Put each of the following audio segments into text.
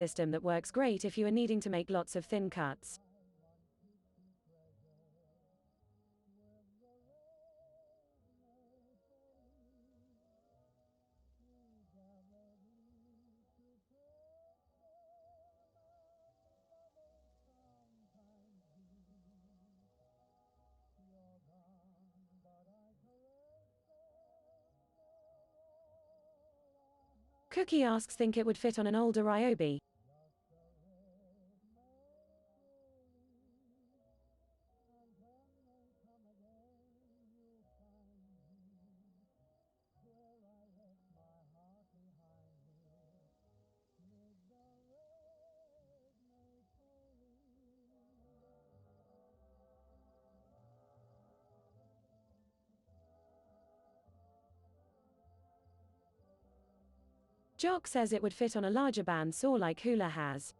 system that works great if you are needing to make lots of thin cuts. Cookie asks, think it would fit on an older Ryobi. Jock says it would fit on a larger bandsaw like Hula has.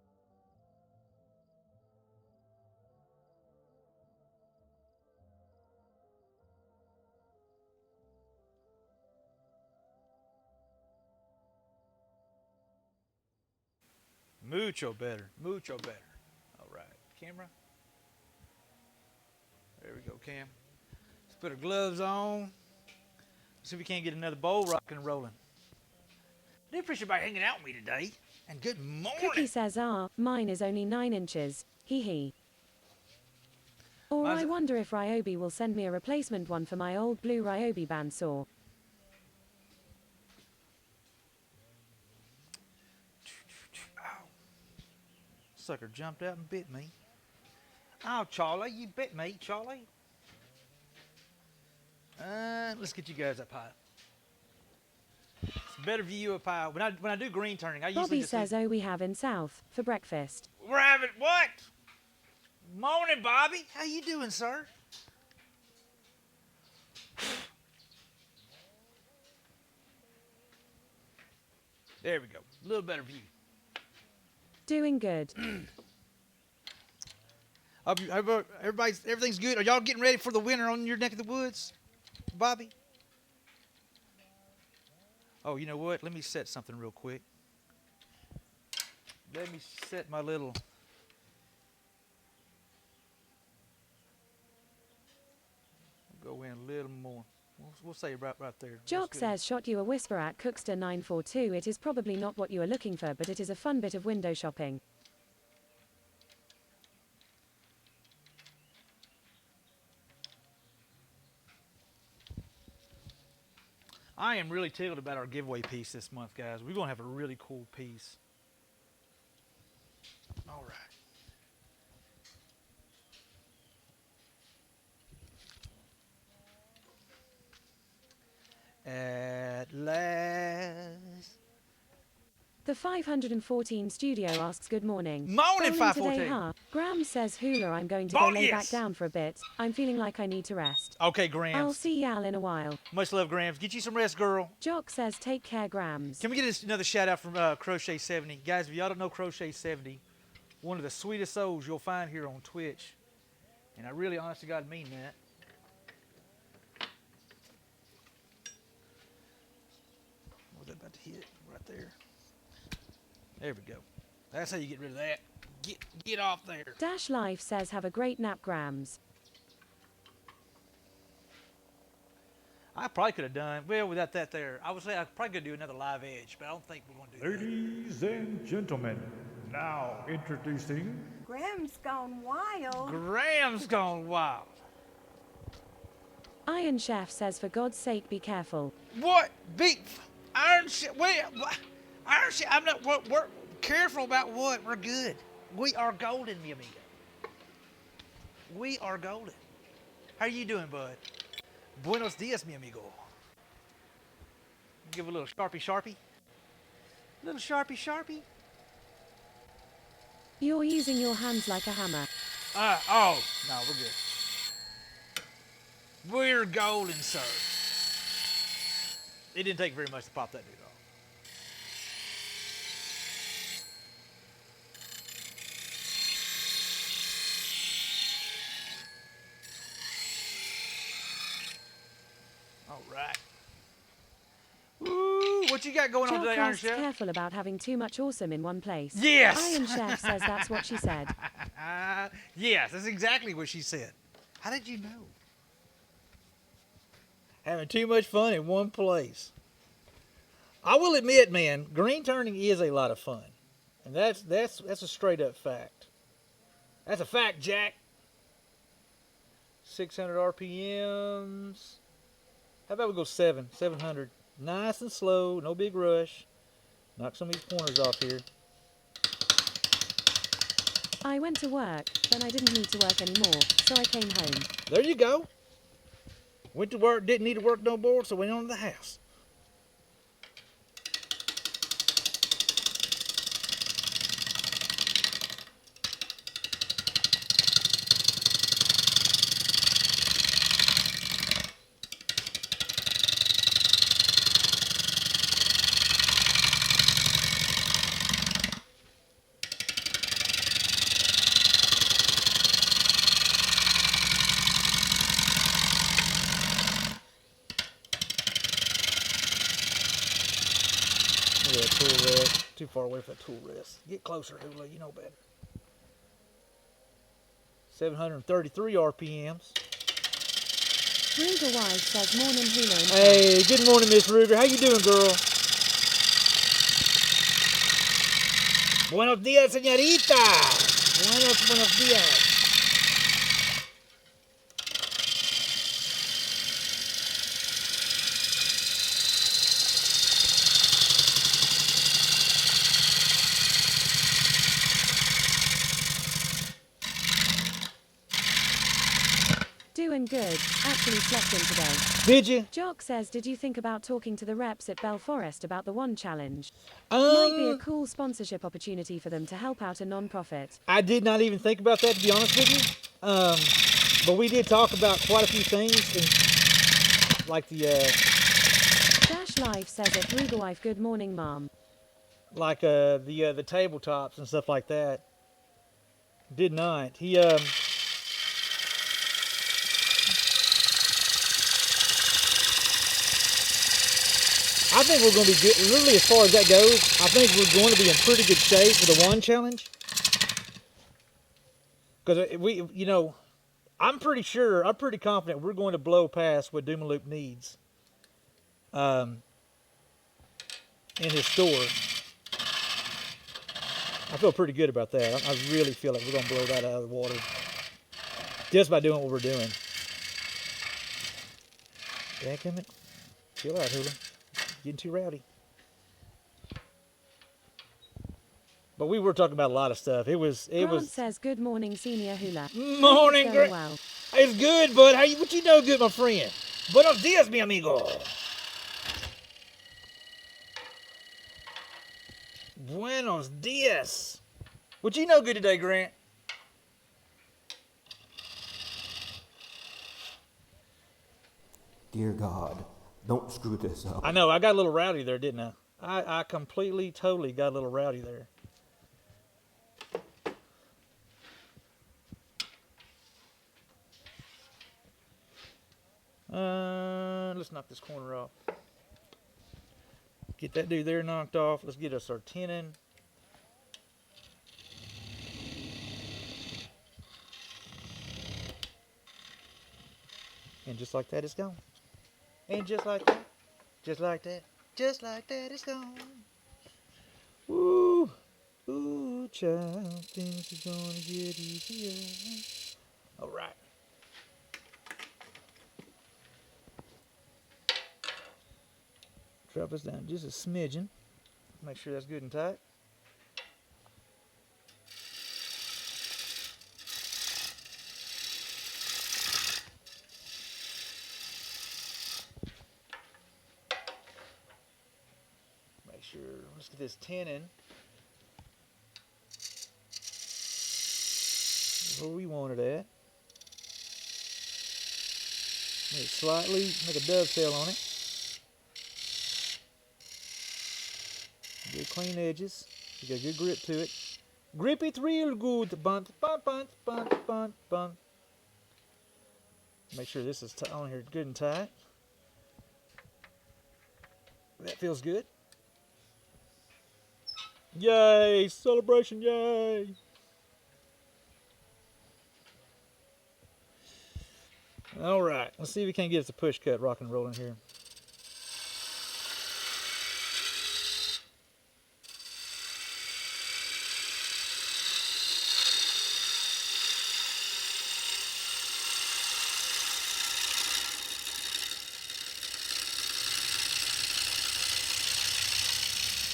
Mucho better. Mucho better. All right. Camera. There we go, Cam. Let's put our gloves on. See if we can't get another bowl rocking and rolling. I do appreciate everybody hanging out with me today. And good morning. Cookie says, mine is only 9 inches. Hee hee. Or I wonder if Ryobi will send me a replacement one for my old blue Ryobi bandsaw. Ow. Sucker jumped out and bit me. Oh, Charlie, you bit me, Charlie. Let's get you guys up high. It's a better view up high. When I do green turning, I usually Bobby just says, we have in South for breakfast. We're having what? Morning, Bobby. How you doing, sir? There we go. A little better view. Doing good. Everything's good. Are y'all getting ready for the winter on your neck of the woods, Bobby? Oh, you know what? Let me set something real quick. Let me set my little... Go in a little more. We'll say right there. Jock says, shot you a whisper at Cookster 942. It is probably not what you are looking for, but it is a fun bit of window shopping. I am really tickled about our giveaway piece this month, guys. We're going to have a really cool piece. All right. At last. The 514 studio asks, good morning. Morning, Bowling 514. Today, huh? Graham says, Hula, I'm going to go lay back down for a bit. I'm feeling like I need to rest. Okay, Grams. I'll see y'all in a while. Much love, Grams. Get you some rest, girl. Jock says, take care, Grams. Can we get another shout out from Crochet 70? Guys, if y'all don't know Crochet 70, one of the sweetest souls you'll find here on Twitch. And I really, honest to God, mean that. What was that about to hit? Right there. There we go. That's how you get rid of that. Get off there. Dash Life says, have a great nap, Grams. I probably could have done, well, without that there. I would say I probably could do another live edge, but I don't think we're going to do that. Ladies and gentlemen, now introducing... Graham's gone wild. Graham's gone wild. Iron Chef says, for God's sake, be careful. What? Iron Chef? Wait, Iron Chef? I'm not. We're careful about what? We're good. We are golden, mi amigo. We are golden. How you doing, bud? Buenos dias, mi amigo. Give a little sharpie. Little sharpie. You're using your hands like a hammer. Oh, no, we're good. We're golden, sir. It didn't take very much to pop that dude off. All right. Woo! what you got going on Jock today, Iron asks, Chef? careful about having too much awesome in one place. Yes. Iron Chef says that's what she said. Yes, that's exactly what she said. How did you know? Having too much fun in one place. I will admit, man, green turning is a lot of fun. And that's a straight up fact. That's a fact, Jack. 600 RPMs. How about we go 700. Nice and slow, no big rush. Knock some of these corners off here. I went to work, then I didn't need to work anymore, so I came home. There you go. Went to work, didn't need to work no more, so went on to the house. Yeah, tool rest. Too far away from that tool rest. Get closer, Hula. You know better. 733 RPMs. Ruger wife says morning Hula and Hey, good morning, Miss Ruger. How you doing, girl? Buenos dias, señorita. Buenos dias. Doing good, actually slept in today. Did you? Jock says, did you think about talking to the reps at Bell Forest about the One Challenge? Might be a cool sponsorship opportunity for them to help out a non-profit. I did not even think about that, to be honest with you. But we did talk about quite a few things, and like the Dash Life says at Ruger wife, good morning, mom. like the tabletops and stuff like that. Did not. He I think we're going to be good. Really, as far as that goes, I think we're going to be in pretty good shape for the One Challenge. Because we, you know, I'm pretty confident we're going to blow past what Doomaloop needs in his store. I feel pretty good about that. I really feel like we're going to blow that out of the water just by doing what we're doing. Dadgummit. Chill out, Hula. Getting too rowdy. But we were talking about a lot of stuff. Grant says, good morning, Senior Hula. Morning, Going Grant. well. It's good, bud. What you know good, my friend? Buenos dias, mi amigo. Buenos dias. What you know good today, Grant? Dear God, don't screw this up. I know, I got a little rowdy there, didn't I? I completely, totally got a little rowdy there. Let's knock this corner off. Get that dude there knocked off. Let's get us our tenon. And just like that, it's gone. And just like that, just like that, just like that, it's gone. Ooh, ooh, child, things are gonna get easier. All right. Drop us down just a smidgen. Make sure that's good and tight. Make sure, let's get this tenon where we want it at. Make a dovetail on it. Good clean edges. You got good grip to it. Grip it real good. Bunt, bunt, bunt, bunt, bunt, bunt. Make sure this is on here good and tight. That feels good. Yay! Celebration! Yay! All right. Let's see if we can't get us a push cut rock and rolling here.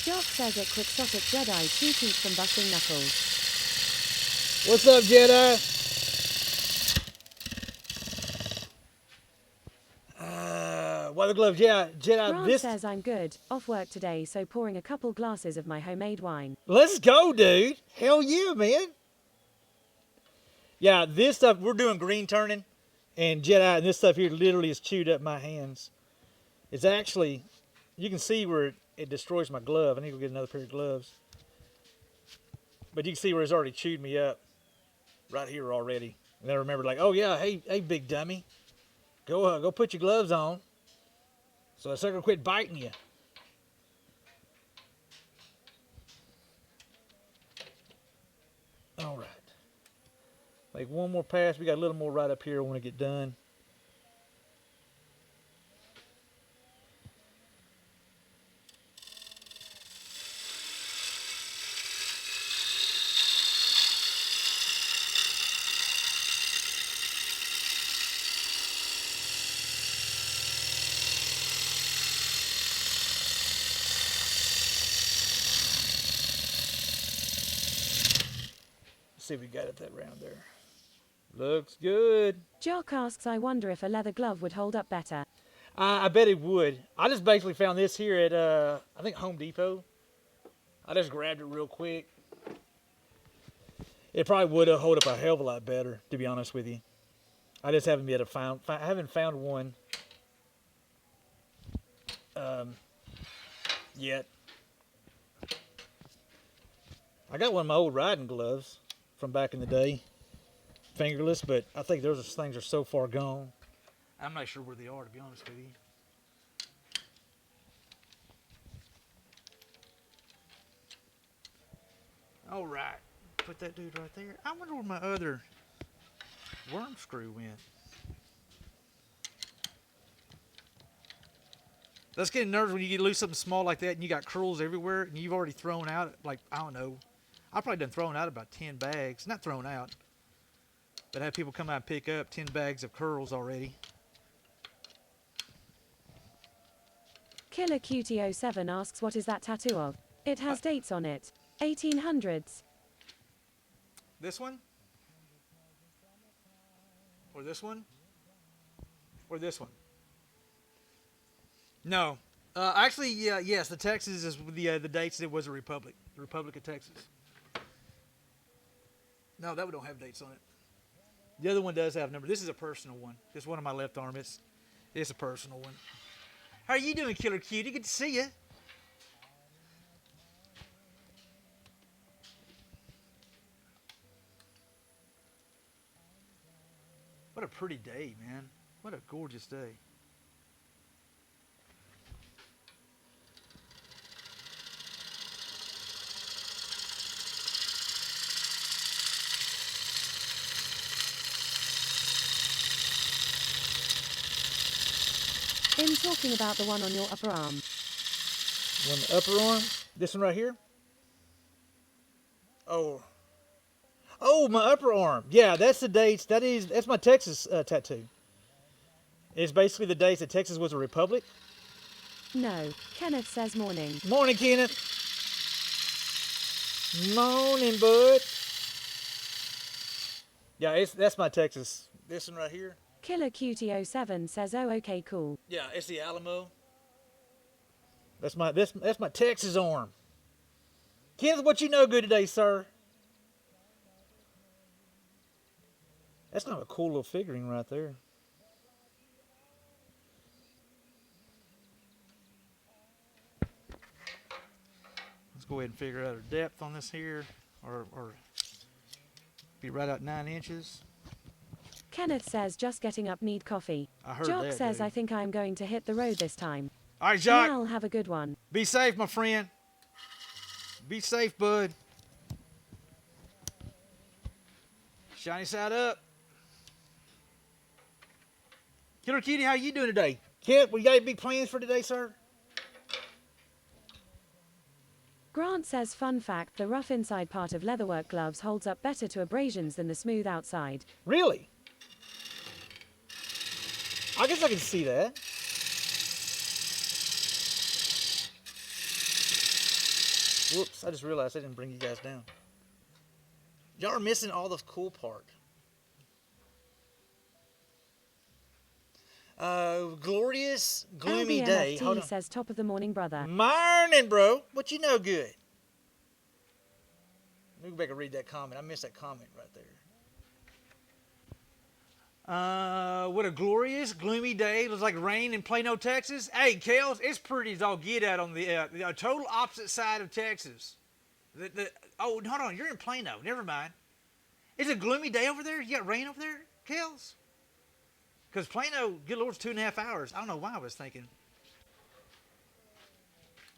Jock says it quixotic Jedi 2 teeth from busting knuckles. What's up, Jedi? White glove, Jedi. Grant This. says I'm good, off work today, so pouring a couple glasses of my homemade wine. Let's go, dude. Hell yeah, man. Yeah, this stuff, we're doing green turning, and Jedi, and this stuff here literally has chewed up my hands. It's actually, you can see where it destroys my glove. I need to go get another pair of gloves. But you can see where it's already chewed me up right here already. And then I remember like, oh yeah, hey, big dummy. Go put your gloves on so that sucker quit biting you. All right. Make one more pass. We got a little more right up here I want to get done. See if we got it that round there. Looks good. Jock asks I wonder if a leather glove would hold up better. I bet it would. I just basically found this here at, I think Home Depot. I just grabbed it real quick. It probably would have hold up a hell of a lot better, to be honest with you. I just haven't yet haven't found one yet. I got one of my old riding gloves from back in the day, fingerless, but I think those things are so far gone. I'm not sure where they are, to be honest with you. All right, put that dude right there. I wonder where my other worm screw went. That's getting nervous when you get lose something small like that and you got curls everywhere and you've already thrown out, like, I don't know, I've probably done thrown out about 10 bags. Not thrown out, but have people come out and pick up 10 bags of curls already. Killer Cutie 07 asks what is that tattoo of? It has dates on it. 1800s. This one? Or this one? Or this one? No. Actually, yeah, yes, the Texas is the dates. It was a republic. The Republic of Texas. No, that one don't have dates on it. The other one does have a number. This is a personal one. This one on my left arm. It's a personal one. How are you doing, Killer Cutie? Good to see you. What a pretty day, man. What a gorgeous day. In talking about the one on your upper arm. One upper arm. This one right here. Oh, my upper arm. Yeah, that's the dates. That's my Texas tattoo. It's basically the dates that Texas was a republic. No, Kenneth says morning. Morning, Kenneth. Morning, bud. Yeah, that's my Texas. This one right here. Killer Cutie 07 says oh okay cool. Yeah, it's the Alamo. That's my Texas arm. Kenneth, what you know good today, sir? That's kind of a cool little figurine right there. Let's go ahead and figure out our depth on this here, or be right at 9 inches. Kenneth says just getting up, need coffee. I heard Jock that, says dude. I think I'm going to hit the road this time. All right, Jacques. I'll have a good one. Be safe, my friend. Be safe, bud. Shiny side up. Killer Kitty, how you doing today? Kid, we got any big plans for today, sir? Grant says, fun fact, the rough inside part of leatherwork gloves holds up better to abrasions than the smooth outside. Really? I guess I can see that. Whoops, I just realized I didn't bring you guys down. Y'all are missing all the cool part. Glorious, gloomy day. Hold LBMFT on. says, top of the morning, brother. Morning, bro. What you know good? Let me go back and read that comment. I missed that comment right there. What a glorious, gloomy day. It looks like rain in Plano, Texas. Hey, Kels, it's pretty as all get out on the total opposite side of Texas. Oh, hold on. You're in Plano. Never mind. It's a gloomy day over there? You got rain over there, Kels? Because Plano, good Lord's 2.5 hours. I don't know why I was thinking.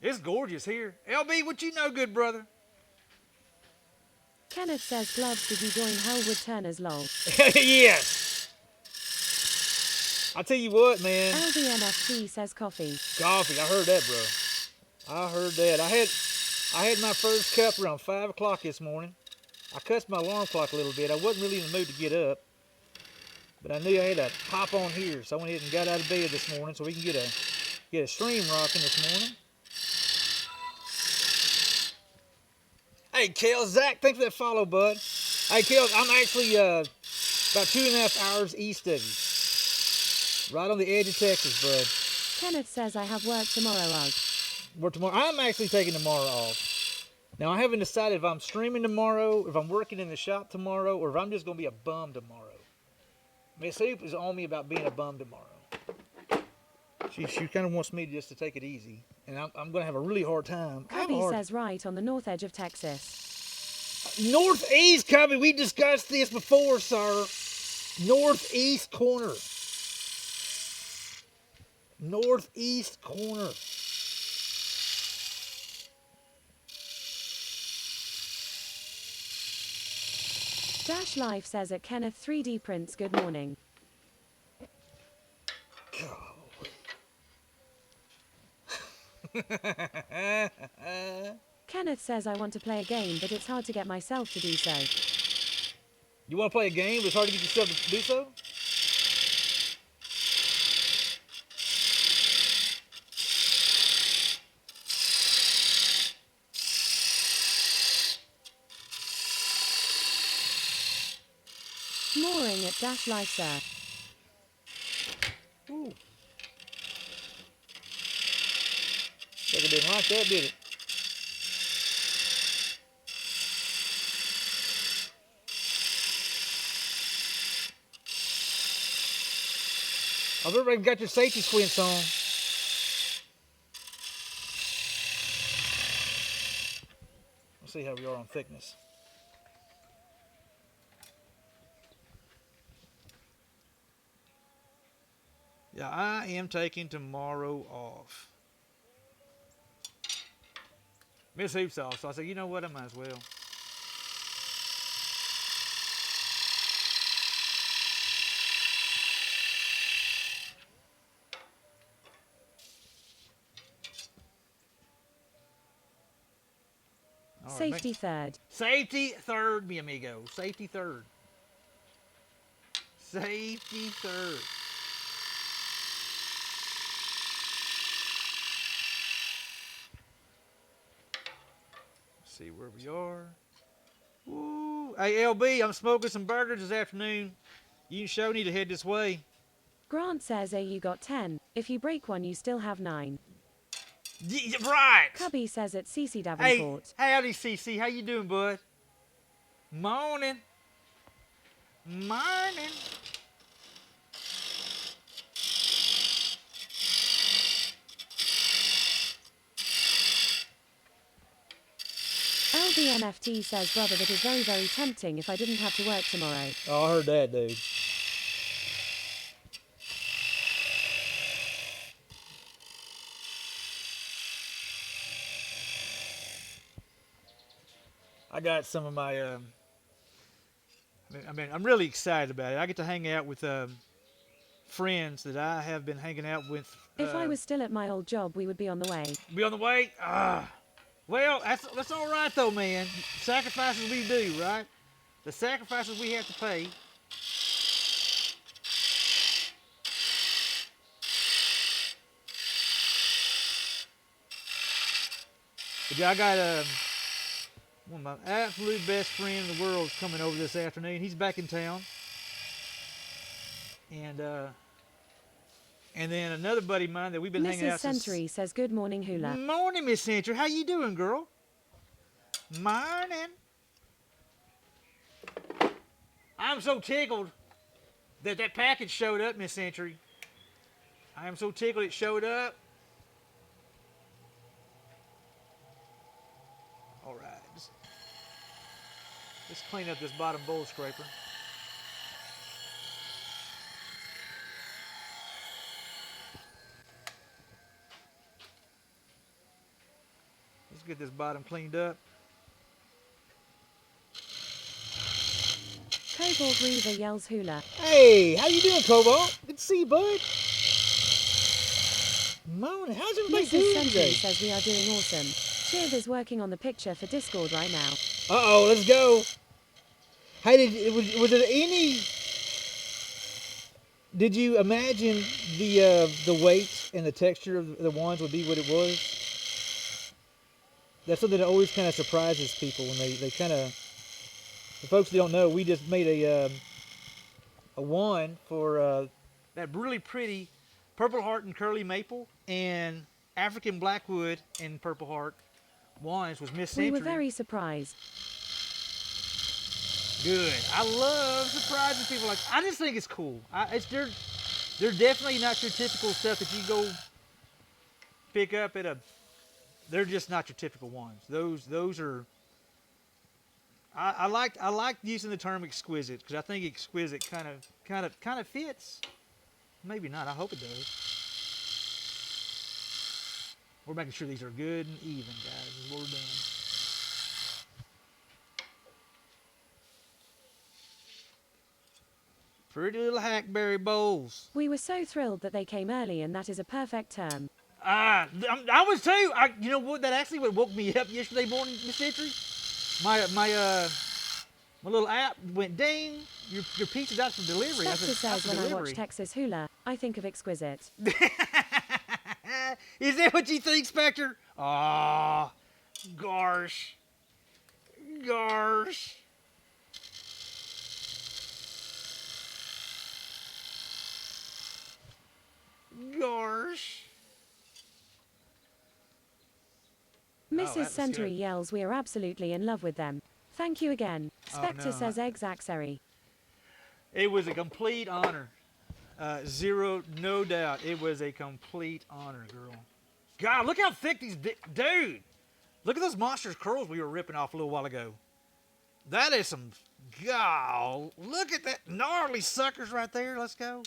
It's gorgeous here. LB, what you know good, brother? Kenneth says, gloves, did you join Hellwood Turner's lol? Yes. I tell you what, man. LBMFT says, coffee. Coffee. I heard that, bro. I heard that. I had my first cup around 5 o'clock this morning. I cussed my alarm clock a little bit. I wasn't really in the mood to get up. But I knew I had to hop on here, so I went ahead and got out of bed this morning so we can get a stream rocking this morning. Hey, Kel, Zach, thanks for that follow, bud. Hey, Kel, I'm actually about 2.5 hours east of you. Right on the edge of Texas, bud. Kenneth says, I have work tomorrow, Ugg. Work tomorrow. I'm actually taking tomorrow off. Now, I haven't decided if I'm streaming tomorrow, if I'm working in the shop tomorrow, or if I'm just going to be a bum tomorrow. Miss Hoop is on me about being a bum tomorrow. She kind of wants me just to take it easy, and I'm going to have a really hard time. Cubby says, right on the north edge of Texas. Northeast, Cubby. We discussed this before, sir. Northeast corner. Northeast corner. Dash Life says at Kenneth 3D Prints, good morning. Kenneth says, I want to play a game, but it's hard to get myself to do so. You want to play a game, but it's hard to get yourself to do so? Mooring at Dash Life, sir. Ooh. Sucker didn't like that, did it? I've already got your safety squints on. Let's see how we are on thickness. Yeah, I am taking tomorrow off. Miss Hoops off, so I said, you know what, I might as well. All right, Safety third. Safety third, mi amigo. Safety third. Safety third. See where we are. Ooh. Hey, LB, I'm smoking some burgers this afternoon. You and Show need to head this way. Grant says, you got 10. If you break one, you still have 9. Right. Cubby says at CC Hey, Davenport. howdy, CC. How you doing, bud? Morning. Morning. LBNFT says, brother, that is very, very tempting if I didn't have to work tomorrow. Oh, I heard that, dude. I got some of my. I'm really excited about it. I get to hang out with friends that I have been hanging out with. If I was still at my old job, we would be on the way. Be on the way. Well, that's all right though, man. Sacrifices we do, right? The sacrifices we have to pay. But yeah, I got one of my absolute best friends in the world is coming over this afternoon. He's back in town. And then another buddy of mine that we've been hanging out Mrs. Century says, good morning, Hula. Morning, Miss Century. How you doing, girl? Morning. I'm so tickled that package showed up, Miss Century. I am so tickled it showed up. All right. Let's clean up this bottom bowl scraper. Let's get this bottom cleaned up. Cobalt Reaver yells Hula. Hey, how you doing, Cobalt? Good to see you, bud. Morning. How's everybody Mrs. doing Century today? says we are doing awesome. Shiv is working on the picture for Discord right now. Uh-oh, let's go. Hey, was there any... Did you imagine the weight and the texture of the wands would be what it was? That's something that always kind of surprises people when they kind of... The folks that don't know, we just made a wand for that really pretty Purple Heart and Curly Maple and African Blackwood and Purple Heart wands was Miss Century. We were very surprised. Good. I love surprising people. Like, I just think it's cool. They're definitely not your typical stuff that you go pick up at a. They're just not your typical ones. Those are. I like using the term exquisite because I think exquisite kind of fits. Maybe not. I hope it does. We're making sure these are good and even, guys. This is what we're doing. Pretty little hackberry bowls. We were so thrilled that they came early, and that is a perfect term. I was too. You know what? That actually what woke me up yesterday morning, Miss Century. My little app went ding. Your pizza's out for delivery. Spectre says when I watch Texas Hula, I think of exquisite. Is that what you think, Spectre? Aw, gosh. Gosh. Gosh. Mrs. that's Century good. yells we are absolutely in love with them. Thank you again. Spectre no. says Exaxery. It was a complete honor. Zero, no doubt. It was a complete honor, girl. God, look how thick these... Dude! Look at those monstrous curls we were ripping off a little while ago. That is some... God, look at that gnarly suckers right there. Let's go.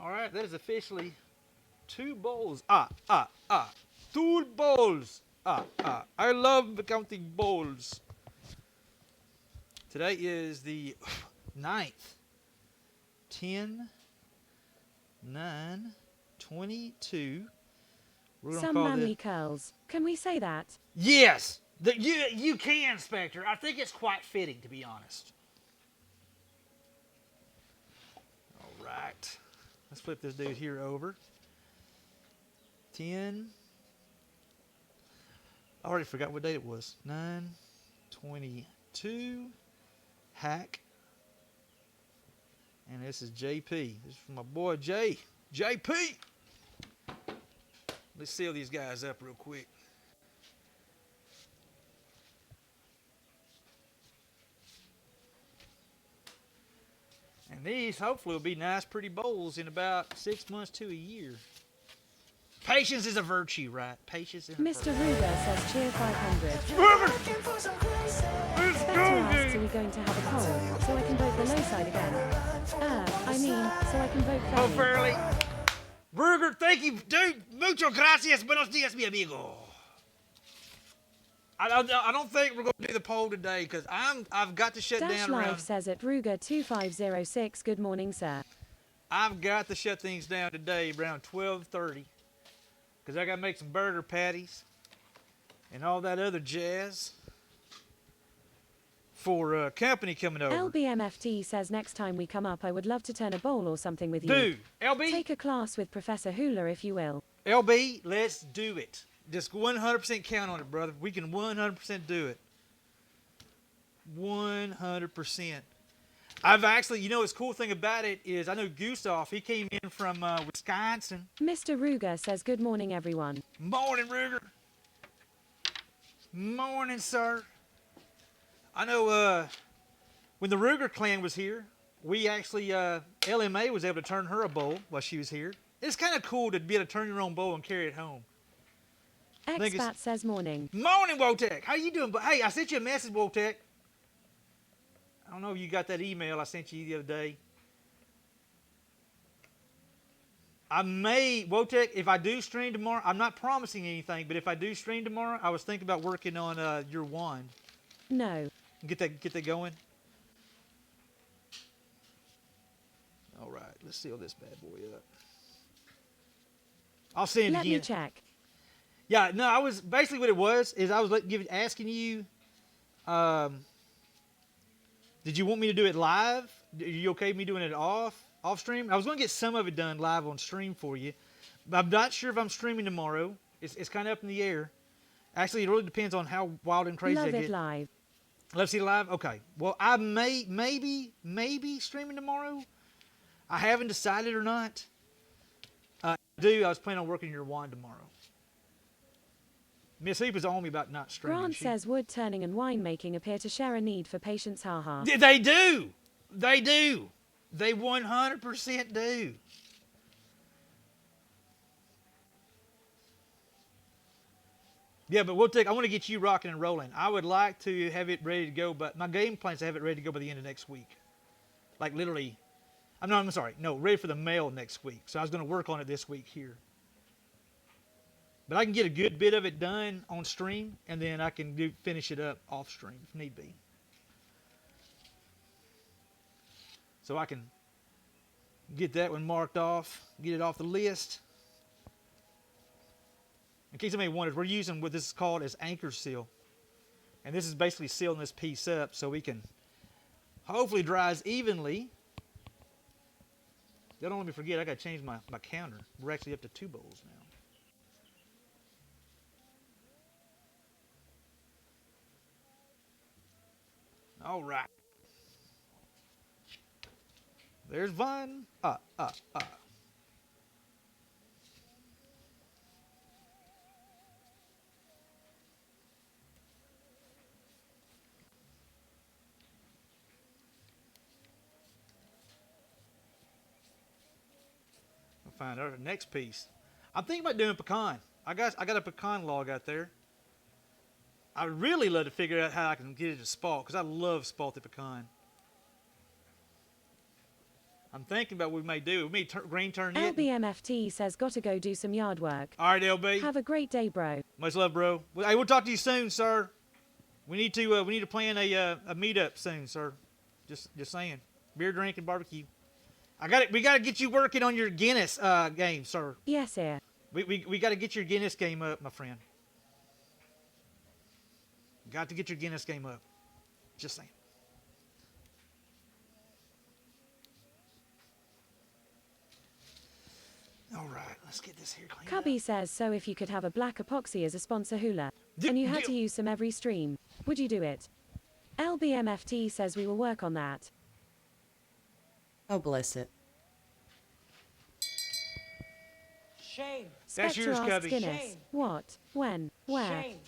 All right, that is officially 2 bowls. 2 bowls. I love counting bowls. Today is the 9th. 10, 9, 22. We're gonna Some call manly this... curls. Can we say that? Yes! You can, Spectre. I think it's quite fitting, to be honest. All right. Let's flip this dude here over. 10. I already forgot what date it was. 9/22. Hack. And this is JP. This is from my boy JP. Let's seal these guys up real quick. And these hopefully will be nice, pretty bowls in about 6 months to a year. Patience is a virtue, right? Patience is a Mr. virtue. Ruger says cheer 500. Let's Spectre go, asks, are we going to have a poll, so I can vote the low side again? So I can vote Oh, fairly. fairly. Ruger, thank you, dude. Mucho gracias. Buenos dias, mi amigo. I don't think we're going to do the poll today because I've got to shut Dash down Live around. says at Ruger2506, good morning, sir. I've got to shut things down today around 12:30 because I got to make some burger patties and all that other jazz for company coming over. LBMFT says next time we come up, I would love to turn a bowl or something with you. Dude, LB, Take a class with Professor Hula, if you will. LB, let's do it. Just 100% count on it, brother. We can 100% do it. 100%. I've actually, you know, what's cool thing about it is I know Gustav, he came in from Wisconsin. Mr. Ruger says good morning, everyone. Morning, Ruger. Morning, sir. I know when the Ruger clan was here, we actually, LMA was able to turn her a bowl while she was here. It's kind of cool to be able to turn your own bowl and carry it home. Expat says morning. Morning, Wotek. How you doing? But hey, I sent you a message, Wotek. I don't know if you got that email I sent you the other day. I may, Wotek, if I do stream tomorrow, I'm not promising anything, but if I do stream tomorrow, I was thinking about working on your wand. No. Get that going. All right, let's seal this bad boy up. I'll send it Let again. me check. Yeah, no, I was basically what it was is I was asking you, did you want me to do it live? Are you okay with me doing it off stream? I was going to get some of it done live on stream for you, but I'm not sure if I'm streaming tomorrow. It's kind of up in the air. Actually, it really depends on how wild and crazy Love I it get. live. Let's see live. Okay. Well, I maybe streaming tomorrow. I haven't decided or not. I was planning on working your wand tomorrow. Miss Heap is on me about not streaming. Grant says wood turning and winemaking appear to share a need for patience, haha. They do. They do. They 100% do. Yeah, but I want to get you rocking and rolling. I would like to have it ready to go, but my game plan is to have it ready to go by the end of next week. Like literally, ready for the mail next week. So I was going to work on it this week here. But I can get a good bit of it done on stream, and then I can finish it up off stream if need be. So I can get that one marked off, get it off the list. In case anybody wonders, we're using what this is called as anchor seal. And this is basically sealing this piece up so we can hopefully dries evenly. Don't let me forget, I got to change my counter. We're actually up to 2 bowls now. All right. There's one. We'll find our next piece. I'm thinking about doing pecan. I got a pecan log out there. I really love to figure out how I can get it to spalt because I love spalted pecan. I'm thinking about what we may do. We may green turn it. LBMFT says gotta go do some yard work. All right, LB. Have a great day, bro. Much love, bro. Hey, we'll talk to you soon, sir. We need to plan a meetup soon, sir. Just saying. Beer, drink, and barbecue. We got to get you working on your Guinness game, sir. Yes, sir. We got to get your Guinness game up, my friend. Got to get your Guinness game up. Just saying. All right, let's get this here cleaned Cubby up. says, so if you could have a black epoxy as a sponsor hula, and you had to use some every stream, would you do it? LBMFT says we will work on that. Oh, bless it. Shame. That's Spectre yours, asks Cubby. Guinness, Shame. what, when, where? Shame.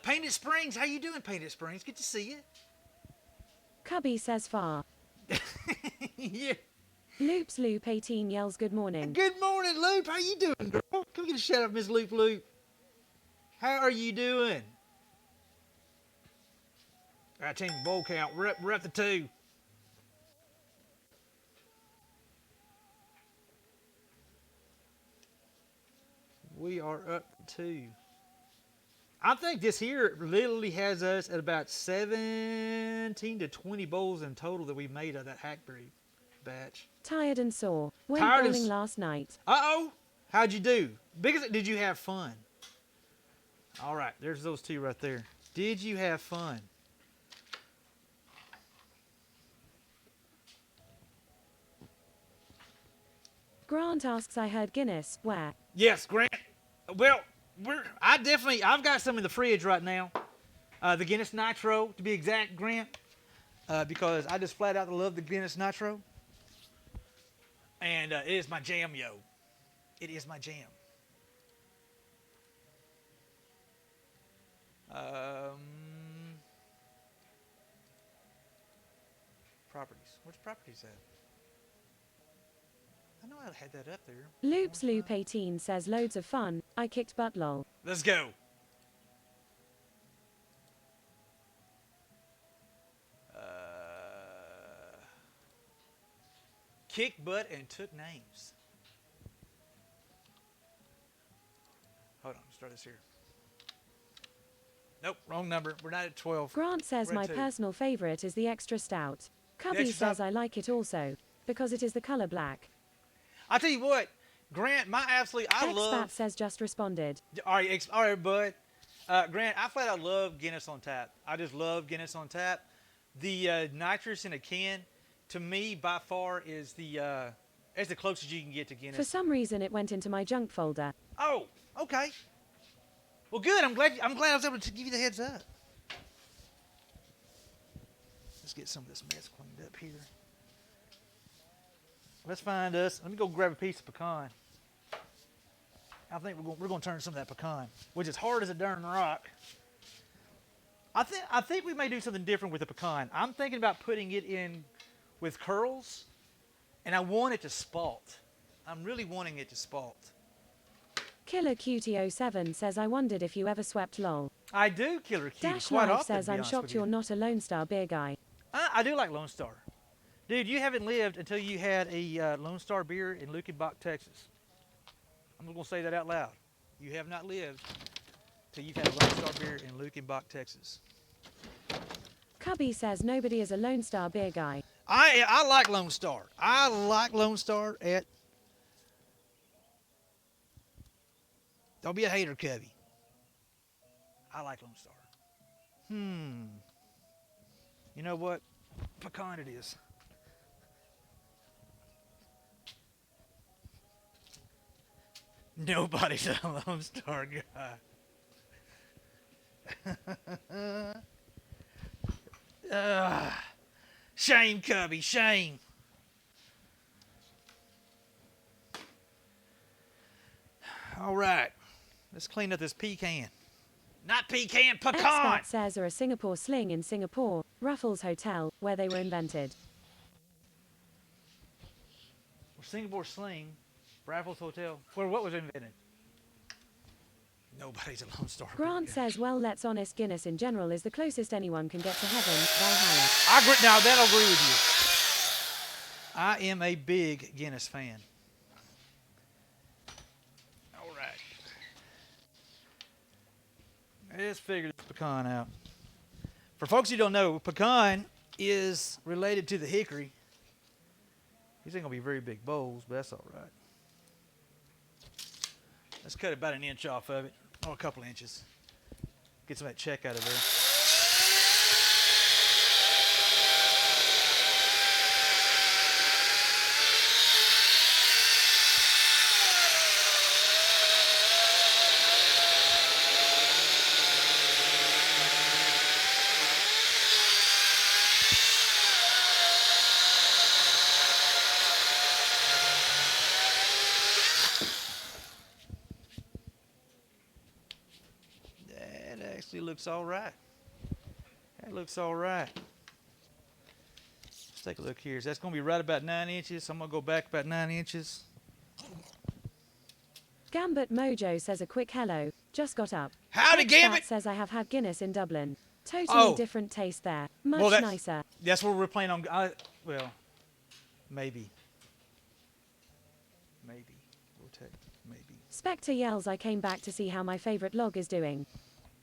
Painted Springs, how you doing, Painted Springs? Good to see you. Cubby says far. Yeah. Loops Loop 18 yells good morning. Good morning, Loop. How you doing, girl? Come get a shout out, Miss Loop Loop. How are you doing? I gotta change the bowl count. We're up to 2. We are up to. I think this here literally has us at about 17 to 20 bowls in total that we made of that hackberry batch. Tired and sore. Went Tired and bowling s- last night. Uh-oh. How'd you do? Biggest, did you have fun? All right, there's those two right there. Did you have fun? Grant asks, I heard Guinness. Where? Yes, Grant. Well, I've got some in the fridge right now. The Guinness Nitro, to be exact, Grant, because I just flat out love the Guinness Nitro. And it is my jam, yo. It is my jam. Properties. Where's properties at? I know I had that up there. Loops Loop 18 says loads of fun. I kicked butt lol. Let's go. Kicked butt and took names. Hold on, let's start this here. Nope, wrong number. We're not at 12. Grant says We're at my 2. personal favourite is the extra stout. Cubby extra says stout. I like it also, because it is the colour black. I'll tell you what, Grant, I Expat love. says just responded. All right, bud. Grant, I flat out love Guinness on tap. I just love Guinness on tap. The nitrous in a can, to me, by far, is it's the closest you can get to Guinness. For some reason it went into my junk folder. Oh, okay. Well, good. I'm glad I was able to give you the heads up. Let's get some of this mess cleaned up here. Let's find us. Let me go grab a piece of pecan. I think we're going to turn some of that pecan, which is hard as a darn rock. I think we may do something different with the pecan. I'm thinking about putting it in with curls, and I want it to spalt. I'm really wanting it to spalt. Killer Cutie 07 says I wondered if you ever swept lol. I do, Killer Cutie, Dash quite Live often, says to be I'm honest shocked with you. you're not a Lone Star beer guy. I do like Lone Star. Dude, you haven't lived until you had a Lone Star beer in Lukenbach, Texas. I'm just going to say that out loud. You have not lived until you've had a Lone Star beer in Lukenbach, Texas. Cubby says nobody is a Lone Star beer guy. I like Lone Star. I like Lone Star at... Don't be a hater, Cubby. I like Lone Star. You know what? Pecan it is. Nobody's a Lone Star guy. Shame, Cubby, shame. All right, let's clean up this pecan. Not pecan, pecan. Expat says are a Singapore sling in Singapore, Ruffles Hotel, where they were invented. Singapore sling, Raffles Hotel. Where what was invented? Nobody's a Lone Star. Grant says, well, let's honest, Guinness in general is the closest anyone can get to heaven, Valhalla. I agree. Now that'll agree with you. I am a big Guinness fan. All right. Let's figure this pecan out. For folks who don't know, pecan is related to the hickory. These ain't gonna be very big bowls, but that's all right. Let's cut about an inch off of it, or a couple inches. Get some of that check out of there. That actually looks all right. That looks all right. Let's take a look here. That's going to be right about 9 inches. I'm going to go back about 9 inches. Gambit Mojo says a quick hello, just got up. Howdy, Expat Gambit! says I have had Guinness in Dublin. Totally Oh. different taste there. Much Well, nicer. That's what we're planning on. Well, maybe. Maybe. We'll take maybe. Spectre yells I came back to see how my favorite log is doing.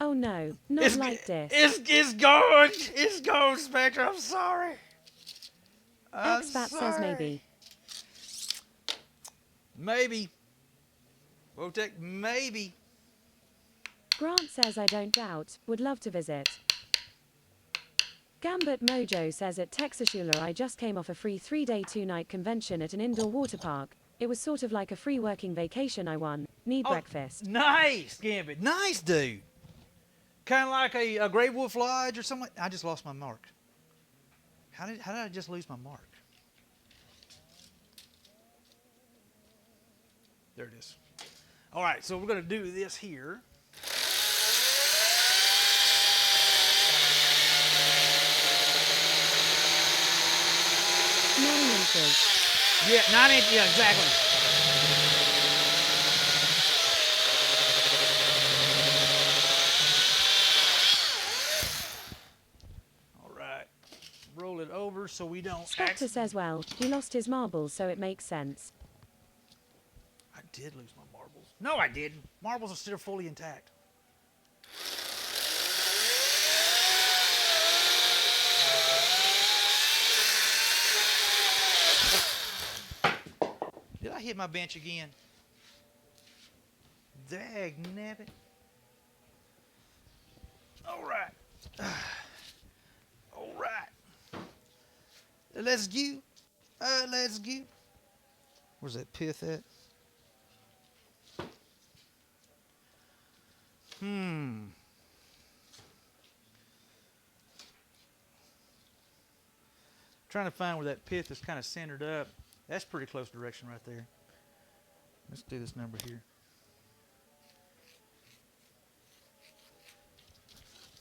Oh no, not It's, like this. it's gone. It's gone, Spectre. I'm sorry. I'm Expat sorry. says maybe. Maybe. Wojtek, maybe. Grant says I don't doubt, would love to visit. Gambit Mojo says at Texasshula I just came off a free 3-day 2-night convention at an indoor water park. It was sort of like a free working vacation I won. Need breakfast. Nice, Gambit. Nice, dude. Kind of like a Grey Wolf Lodge or something. I just lost my mark. How did I just lose my mark? There it is. All right, so we're going to do this here. Yeah, 9 inches. Yeah, exactly. All right. Roll it over so we don't. Spectre says, well, he lost his marbles, so it makes sense. I did lose my marbles. No, I didn't. Marbles are still fully intact. Did I hit my bench again? Dag nabbit. All right. All right. Let's go. Let's go. Where's that pith at? Trying to find where that pith is kind of centered up. That's pretty close direction right there. Let's do this number here.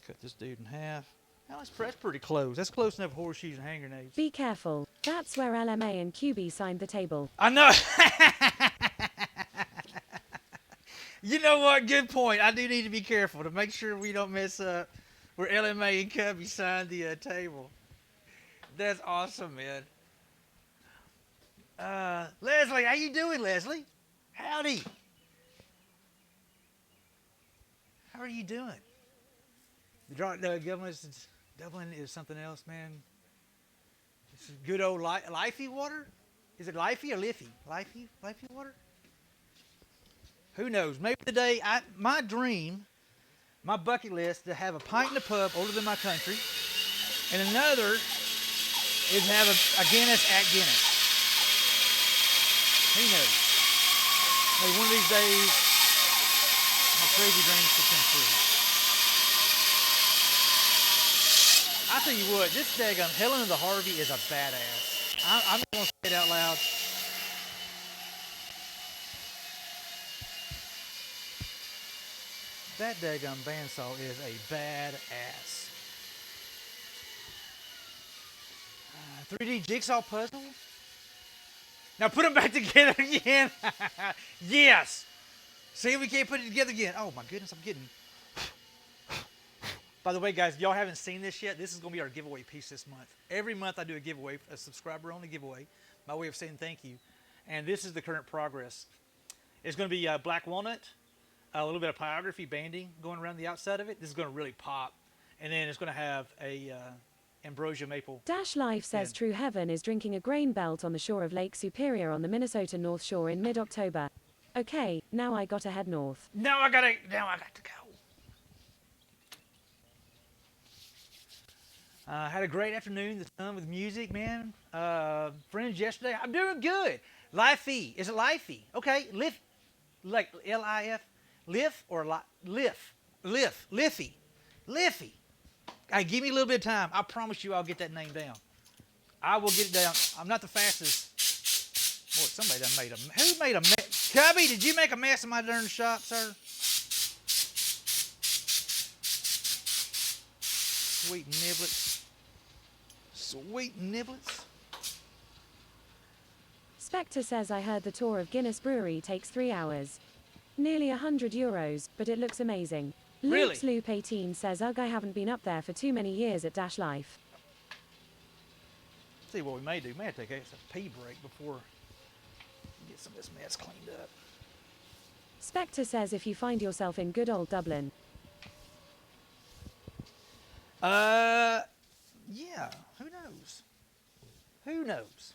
Cut this dude in half. Now that's pretty close. That's close enough for horseshoes and hand grenades. Be careful. That's where LMA and QB signed the table. I know. You know what? Good point. I do need to be careful to make sure we don't mess up where LMA and Cubby signed the table. That's awesome, man. Leslie, how you doing, Leslie? Howdy. How are you doing? The Dublin is something else, man. It's good old Lifey water. Is it Lifey or Liffey? Lifey water? Who knows? Maybe today, my dream, my bucket list, to have a pint in the pub older than my country, and another is have a Guinness at Guinness. Who knows? Maybe one of these days, my crazy dreams will come true. I tell you what, this daggum Helen of the Harvey is a badass. I'm just going to say it out loud. That daggum bandsaw is a badass. 3D jigsaw puzzle? Now put them back together again. Yes. See if we can't put it together again. Oh my goodness, I'm getting. By the way, guys, if y'all haven't seen this yet, this is going to be our giveaway piece this month. Every month I do a giveaway, a subscriber-only giveaway, my way of saying thank you. And this is the current progress. It's going to be black walnut, a little bit of pyrography banding going around the outside of it. This is going to really pop. And then it's going to have a ambrosia maple. Dash Life says True Heaven is drinking a grain belt on the shore of Lake Superior on the Minnesota North Shore in mid-October. Okay, now I gotta head north. Now I got to go. Had a great afternoon. The sun with music, man. Friends yesterday. I'm doing good. Lifey. Is it Lifey? Okay. Liff. Like L-I-F. Liff or Liff. Liffy. Liffy. Hey, give me a little bit of time. I promise you I'll get that name down. I will get it down. I'm not the fastest. Boy, somebody done made a... Who made a mess? Cubby, did you make a mess in my darn shop, sir? Sweet niblets. Sweet niblets. Spectre says I heard the tour of Guinness Brewery takes 3 hours. Nearly €100, but it looks amazing. Really? Luke's Loop 18 says ugh, I haven't been up there for too many years at Dash Life. See what we may do. May have to take a pee break before we get some of this mess cleaned up. Spectre says if you find yourself in good old Dublin. Yeah, who knows? Who knows?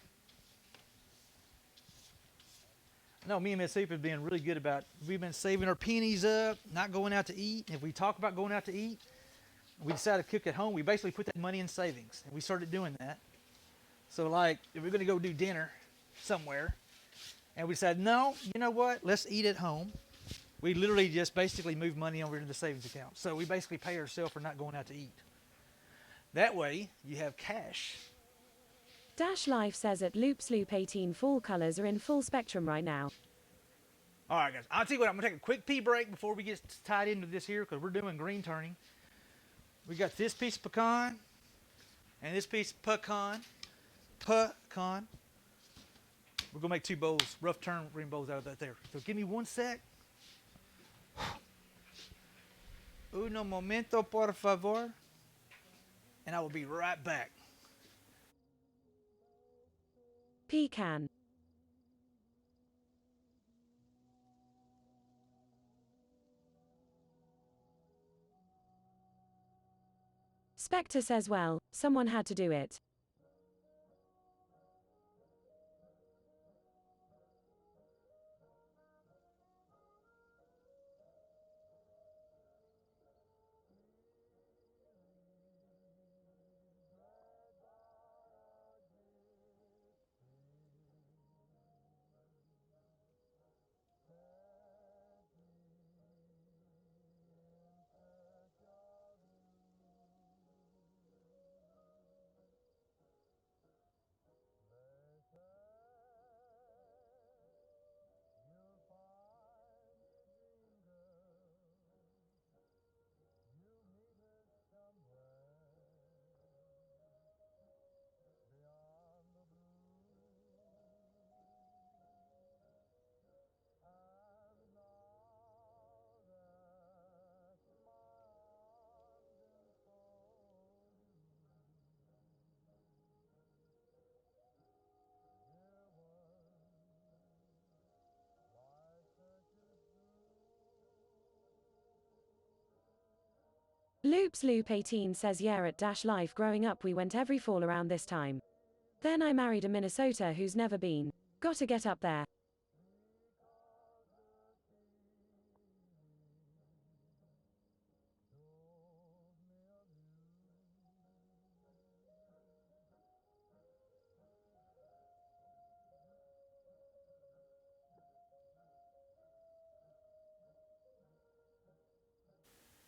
No, me and Miss Hoop have been really good about, we've been saving our pennies up, not going out to eat. If we talk about going out to eat, we decided to cook at home. We basically put that money in savings, and we started doing that. So, like, if we're going to go do dinner somewhere, and we said, no, you know what? Let's eat at home. We literally just basically move money over into the savings account. So we basically pay ourselves for not going out to eat. That way, you have cash. Dash Life says at Loop Sloop 18 fall colors are in full spectrum right now. All right, guys. I'll tell you what. I'm going to take a quick pee break before we get tied into this here because we're doing green turning. We got this piece of pecan and this piece of pecan. Pecan. We're going to make 2 bowls, rough turn green bowls out of that there. So give me 1 sec. Uno momento, por favor. And I will be right back. Pecan. Spectre says well, someone had to do it. Loops Loop 18 says yeah at Dash Life growing up we went every fall around this time. Then I married a Minnesota who's never been. Gotta get up there.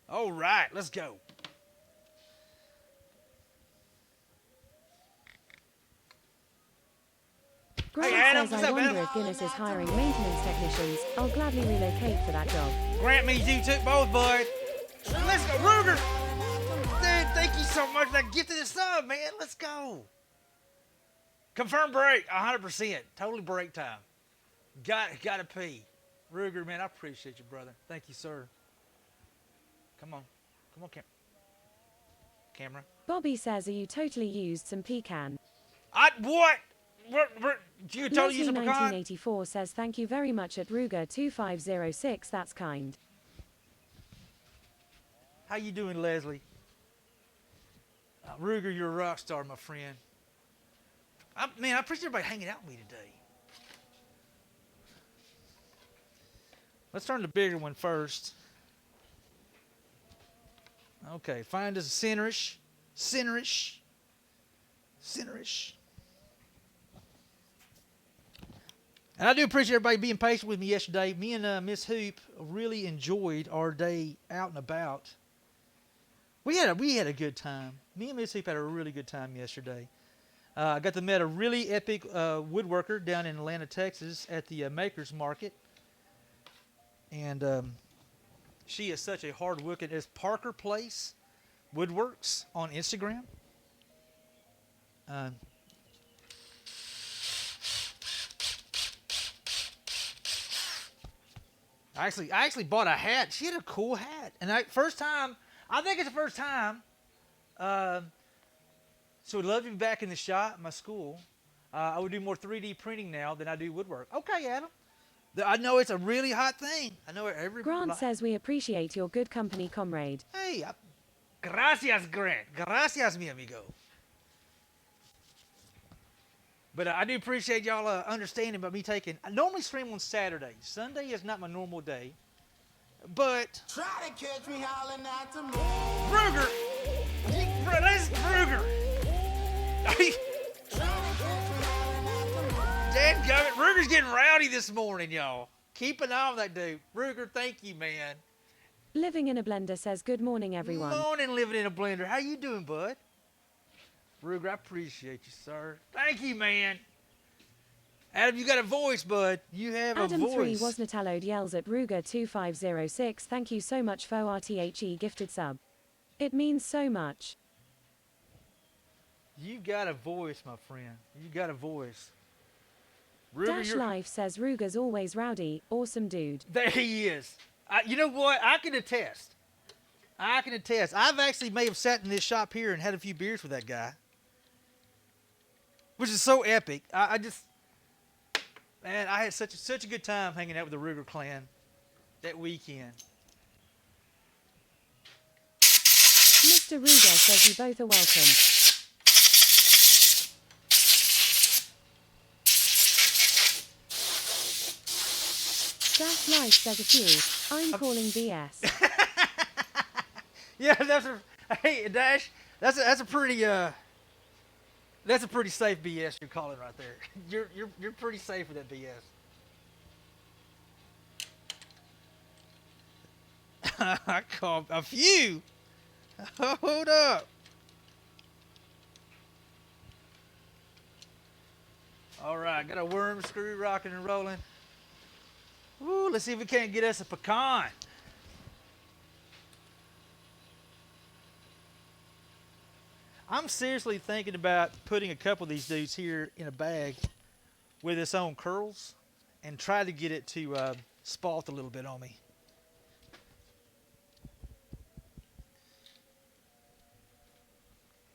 All right, let's go. Grant Adam, says what's I up, wonder Adam? if Guinness is hiring maintenance technicians. I'll gladly relocate for that job. Grant me you took both, bud. Let's go, Ruger. Dude, thank you so much for that gift of the sub, man. Let's go. Confirm break, 100%. Totally break time. Gotta pee. Ruger, man, I appreciate you, brother. Thank you, sir. Come on, camera. Bobby says are you totally used some pecan? What? You totally use Leslie a pecan? 1984 says thank you very much at Ruger 2506, that's kind. How you doing, Leslie? Ruger, you're a rock star, my friend. Man, I appreciate everybody hanging out with me today. Let's turn the bigger one first. Okay, find us a centerish. And I do appreciate everybody being patient with me yesterday. Me and Miss Hoop really enjoyed our day out and about. We had a good time. Me and Miss Hoop had a really good time yesterday. I got to meet a really epic woodworker down in Atlanta, Texas at the Makers Market. And she is such a hard worker. It's Parker Place Woodworks on Instagram. I actually bought a hat. She had a cool hat. And I think it's the first time. So I'd love to be back in the shop, my school. I would do more 3D printing now than I do woodwork. Okay, Adam. I know it's a really hot thing. I know every. Grant says we appreciate your good company, comrade. Hey, gracias, Grant. Gracias, mi amigo. But I do appreciate y'all understanding about me taking. I normally stream on Saturday. Sunday is not my normal day. But. Try to catch me howling at the moon. Ruger! That's Ruger! Dadgummit, Ruger's getting rowdy this morning, y'all. Keep an eye on that dude. Ruger, thank you, man. Living in a Blender says good morning, everyone. Morning, living in a blender. How you doing, bud? Ruger, I appreciate you, sir. Thank you, man. Adam, you got a voice, bud. You have a voice. Adam 3 was Natallowed yells at Ruger2506. Thank you so much for RTHE gifted sub. It means so much. You got a voice, my friend. You got a voice. Ruger, Dash Life says Ruger's always rowdy. Awesome dude. There he is. You know what? I can attest. I've actually may have sat in this shop here and had a few beers with that guy. Which is so epic. I just, man, I had such a good time hanging out with the Ruger clan that weekend. Mr. Ruger says you both are welcome. Dash Life says a few. I'm calling BS. Yeah, hey Dash, that's a pretty safe BS you're calling right there. You're pretty safe with that BS. I called a few. Hold up. All right, got a worm screw rocking and rolling. Ooh, let's see if we can't get us a pecan. I'm seriously thinking about putting a couple of these dudes here in a bag with its own curls and try to get it to spalt a little bit on me.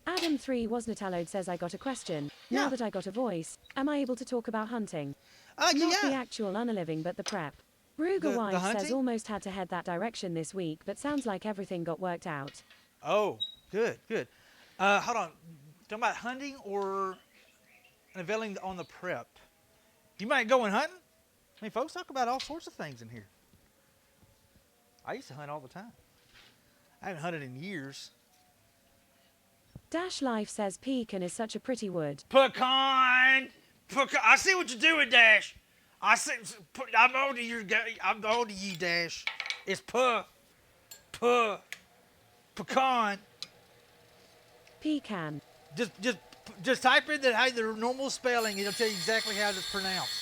Adam 3 was Natallowed says I got a question. Now Yeah. that I got a voice, am I able to talk about hunting? Not the actual unaliving, but the prep. Ruger The Wife says hunting? almost had to head that direction this week, but sounds like everything got worked out. Oh, good. Hold on. Talking about hunting or unveiling on the prep? You might go and hunting? I mean, folks talk about all sorts of things in here. I used to hunt all the time. I haven't hunted in years. Dash Life says pecan is such a pretty wood. Pecan! I see what you're doing, Dash. I'm on to you, Dash. It's pecan. Pecan. Just type in the normal spelling. It'll tell you exactly how it's pronounced.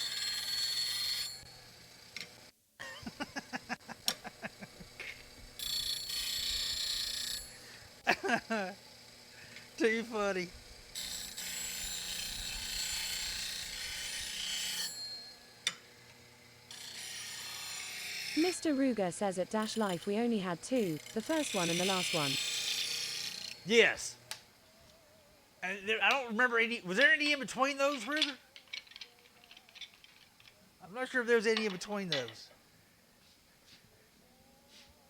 Too funny. Mr. Ruger says at Dash Life we only had two, the first one and the last one. Yes. And I don't remember any. Was there any in between those, Ruger? I'm not sure if there was any in between those.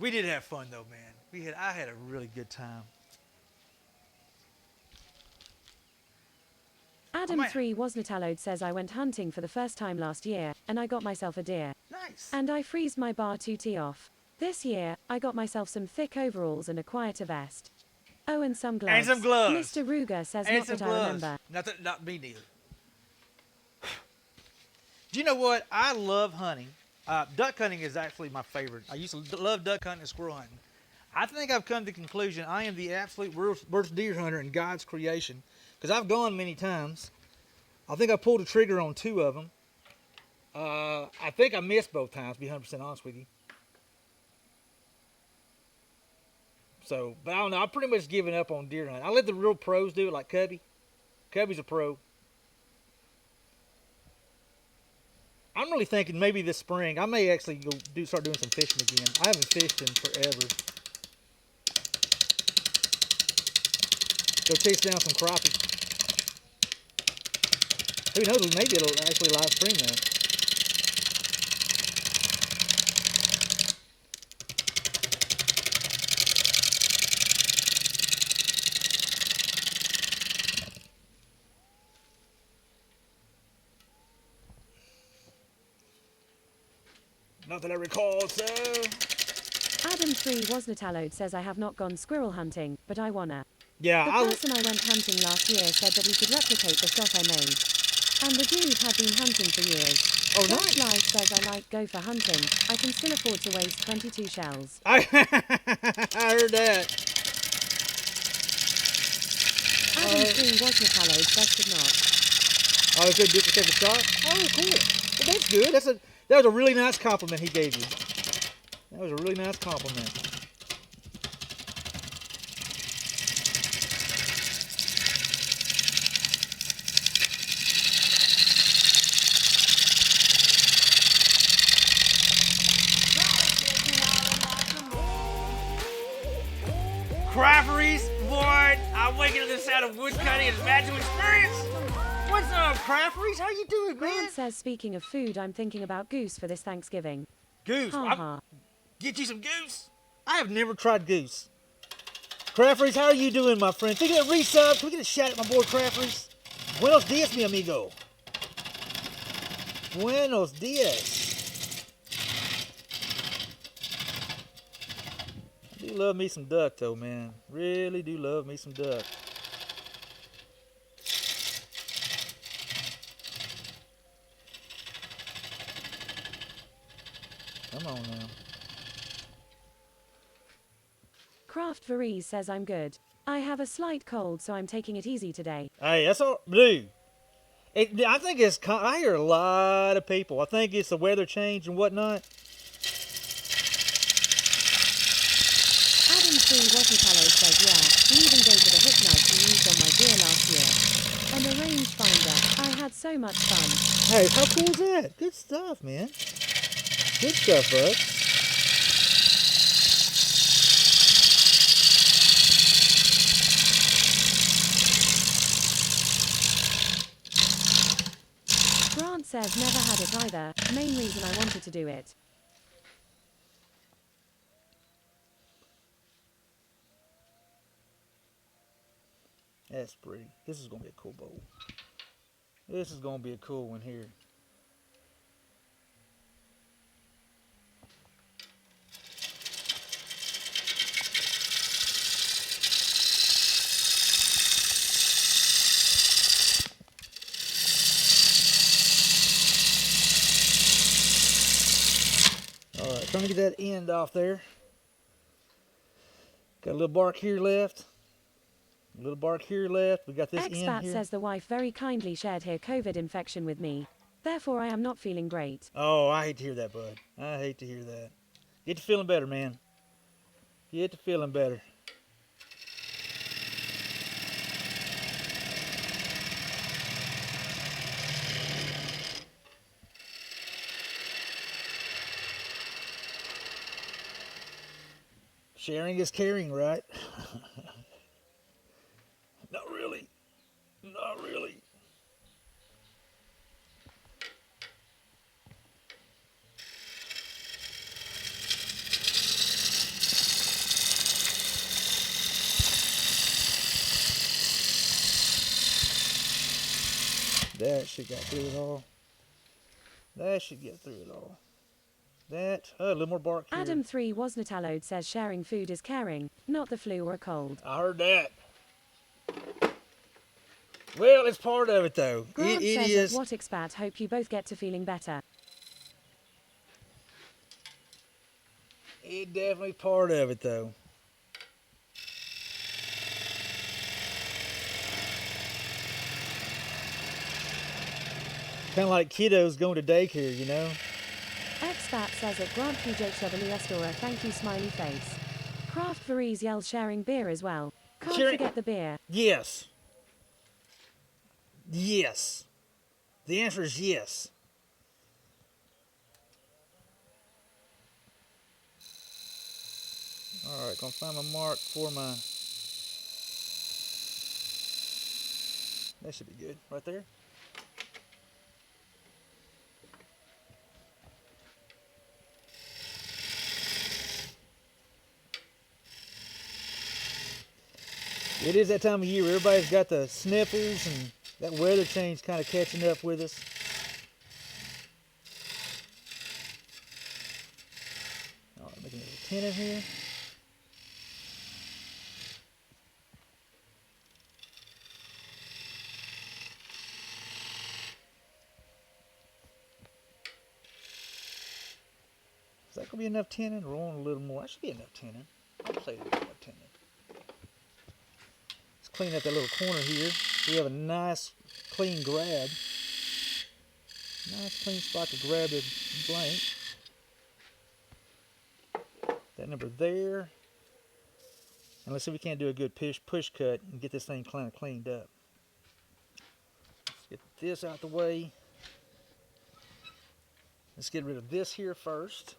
We did have fun though, man. I had a really good time. Adam 3 was Natallowed says I went hunting for the first time last year, and I got myself a deer. Nice. And I freezed my bar 2T off. This year, I got myself some thick overalls and a quieter vest. Oh, and some gloves. And some gloves. Mr. Ruger says And not some that gloves. I remember. Not me neither. Do you know what? I love hunting. Duck hunting is actually my favorite. I used to love duck hunting and squirrel hunting. I think I've come to the conclusion I am the absolute worst deer hunter in God's creation. Because I've gone many times. I think I pulled a trigger on 2 of them. I think I missed both times, to be 100% honest with you. So, but I don't know. I've pretty much given up on deer hunting. I let the real pros do it, like Cubby. Cubby's a pro. I'm really thinking maybe this spring I may actually start doing some fishing again. I haven't fished in forever. Go chase down some crappie. Who knows? Maybe it'll actually live stream that. Not that I recall, so. Adam3 was Natallowed says I have not gone squirrel hunting, but I wanna. Yeah, The person I went hunting last year said that he could replicate the shot I made. And the dude had been hunting for years. Oh, Just nice. Life says I like go for hunting. I can still afford to waste 22 shells. I heard that. Adam3 was Natallowed says could not. Oh, good. Did you take a shot? Oh, cool. Well, that's good. That was a really nice compliment he gave you. That was a really nice compliment. Crafteries, boy, I'm waking up to the sound of wood cutting and magical experience. What's up, Crafteries? How you doing, man? Grant says speaking of food, I'm thinking about goose for this Thanksgiving. Goose. Ha ha. Get you some goose. I have never tried goose. Crafteries, how are you doing, my friend? Thinking of resub? Can we get a shout at my boy Crafteries? Buenos dias, mi amigo. Buenos dias. I do love me some duck, though, man. Really do love me some duck. Come on now. Craft Varese says I'm good. I have a slight cold, so I'm taking it easy today. Hey, that's all, dude. I think it's. I hear a lot of people. I think it's the weather change and whatnot. Adam3 Watercolor says yeah, he even gave it a hook knife he used on my deer last year. And a rangefinder. I had so much fun. Hey, how cool is that? Good stuff, man. Good stuff, bud. Grant says never had it either. Main reason I wanted to do it. That's pretty. This is going to be a cool bowl. This is going to be a cool one here. Alright, trying to get that end off there. Got a little bark here left. A little bark here left. We got this end Expat here. says the wife very kindly shared her COVID infection with me. Therefore, I am not feeling great. Oh, I hate to hear that, bud. I hate to hear that. Get to feeling better, man. Get to feeling better. Sharing is caring, right? Not really. Not really. That should get through it all. That should get through it all. That, a little more bark here. Adam3 was Natallowed says sharing food is caring, not the flu or a cold. I heard that. Well, it's part of it, though. Grant It says is. at what expat hope you both get to feeling better. It definitely part of it, though. Kind of like kiddos going to daycare, you know? Expat says at Grant Chevalier Store, thank you smiley face. Craft Varese yells sharing beer as well. Can't Sharing- forget the beer. Yes. Yes. The answer is yes. All right, gonna find my mark for my. That should be good, right there. It is that time of year where everybody's got the sniffles and that weather change kind of catching up with us. tin in here? Is that gonna be enough tin in, or on a little more? That should be enough tin in. I'll say there's enough tin in. Let's clean up that little corner here. So we have a nice clean grab. Nice clean spot to grab the blank. That number there. And let's see if we can't do a good push cut and get this thing kind of cleaned up. Let's get this out the way. Let's get rid of this here first.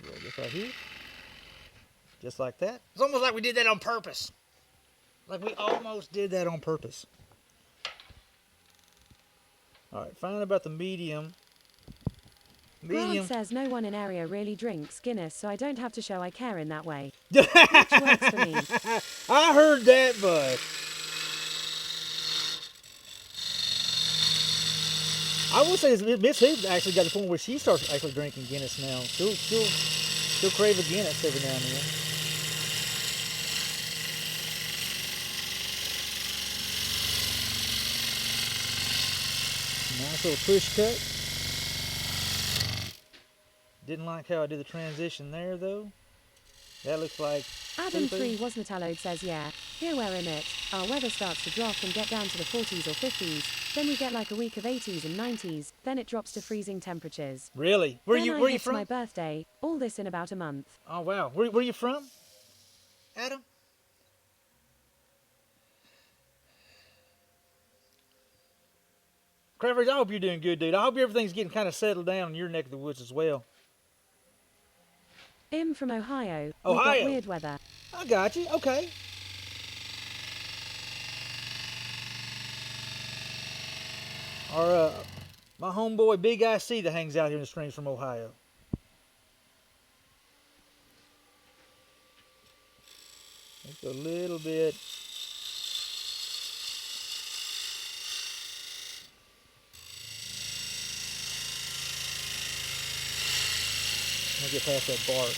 Roll this right here. Just like that. It's almost like we did that on purpose. Like we almost did that on purpose. Alright, finally about the medium. Grant says no one in area really drinks Guinness, so I don't have to show I care in that way. Which works for me. I heard that, bud. I will say Miss Hoop's actually got to the point where she starts actually drinking Guinness now. She'll crave a Guinness every now and then. Nice little push cut. Didn't like how I did the transition there, though. That looks like... Adam3 Wasnatallode says, yeah, here where I'm at, our weather starts to drop and get down to the 40s or 50s, then we get like a week of 80s and 90s, then it drops to freezing temperatures. Really? Where are you from? My birthday, all this in about a month. Oh, wow. Where are you from, Adam? Crawford, I hope you're doing good, dude. I hope everything's getting kind of settled down in your neck of the woods as well. I'm from Ohio. Ohio. We got weird weather. I got you. Okay. My homeboy Big IC that hangs out here in the streams from Ohio. Just a little bit. I'll get past that bark.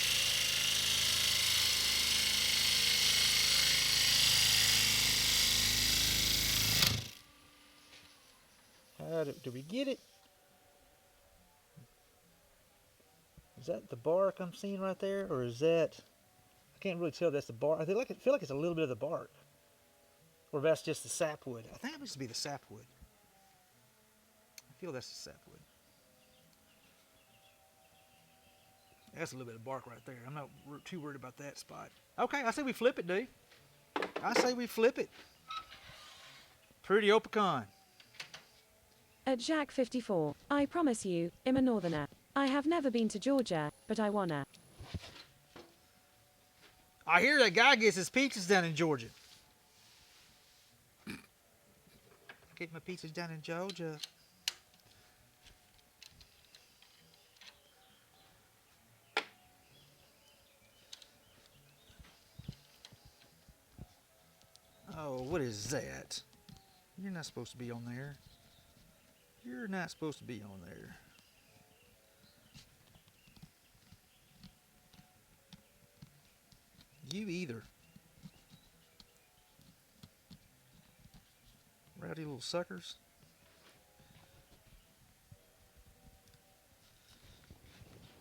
Do we get it? Is that the bark I'm seeing right there, or is that? I can't really tell if that's the bark. I feel like it's a little bit of the bark, or if that's just the sapwood. I think it must be the sapwood. I feel that's the sapwood. That's a little bit of bark right there. I'm not too worried about that spot. Okay, I say we flip it, dude. I say we flip it. Pretty Opicon. At Jack54, I promise you, I'm a northerner. I have never been to Georgia, but I wanna. I hear that guy gets his pizzas down in Georgia. Get my pizzas down in Georgia. Oh, what is that? You're not supposed to be on there. You're not supposed to be on there. You either. Rowdy little suckers.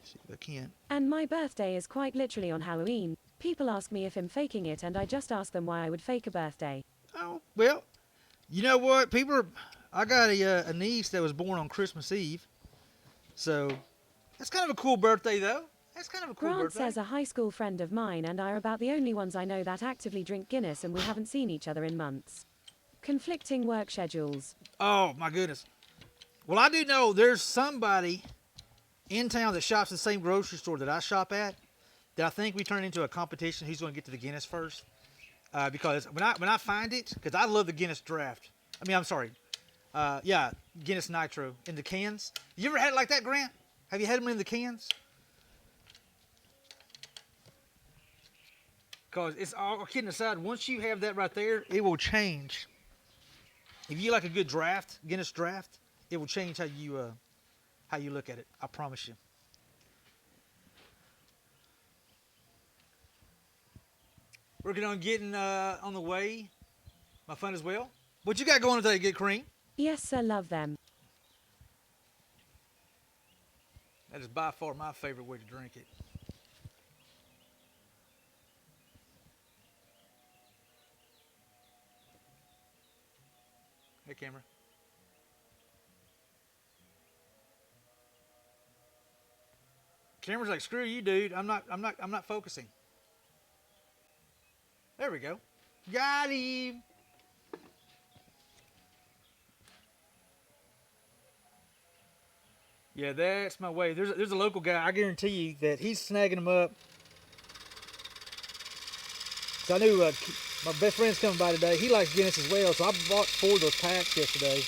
See if I can. And my birthday is quite literally on Halloween. People ask me if I'm faking it, and I just ask them why I would fake a birthday. Oh, well, you know what? I got a niece that was born on Christmas Eve. So, that's kind of a cool birthday, though. That's kind of a cool Grant birthday. says a high school friend of mine and I are about the only ones I know that actively drink Guinness, and we haven't seen each other in months. Conflicting work schedules. Oh, my goodness. Well, I do know there's somebody in town that shops at the same grocery store that I shop at that I think we turn into a competition who's going to get to the Guinness first. Because when I find it, because I love the Guinness draft. Guinness Nitro in the cans. You ever had it like that, Grant? Have you had them in the cans? Because it's all kidding aside, once you have that right there, it will change. If you like a good draft, Guinness draft, It will change how you look at it. I promise you. Working on getting on the way. My fun as well. What you got going today, Good Cream? Yes, sir, love them. That is by far my favorite way to drink it. Hey, camera. Camera's like, screw you, dude. I'm not focusing. There we go. Got him. Yeah, that's my way. There's a local guy. I guarantee you that he's snagging them up. So I knew my best friend's coming by today. He likes Guinness as well, so I bought 4 of those packs yesterday.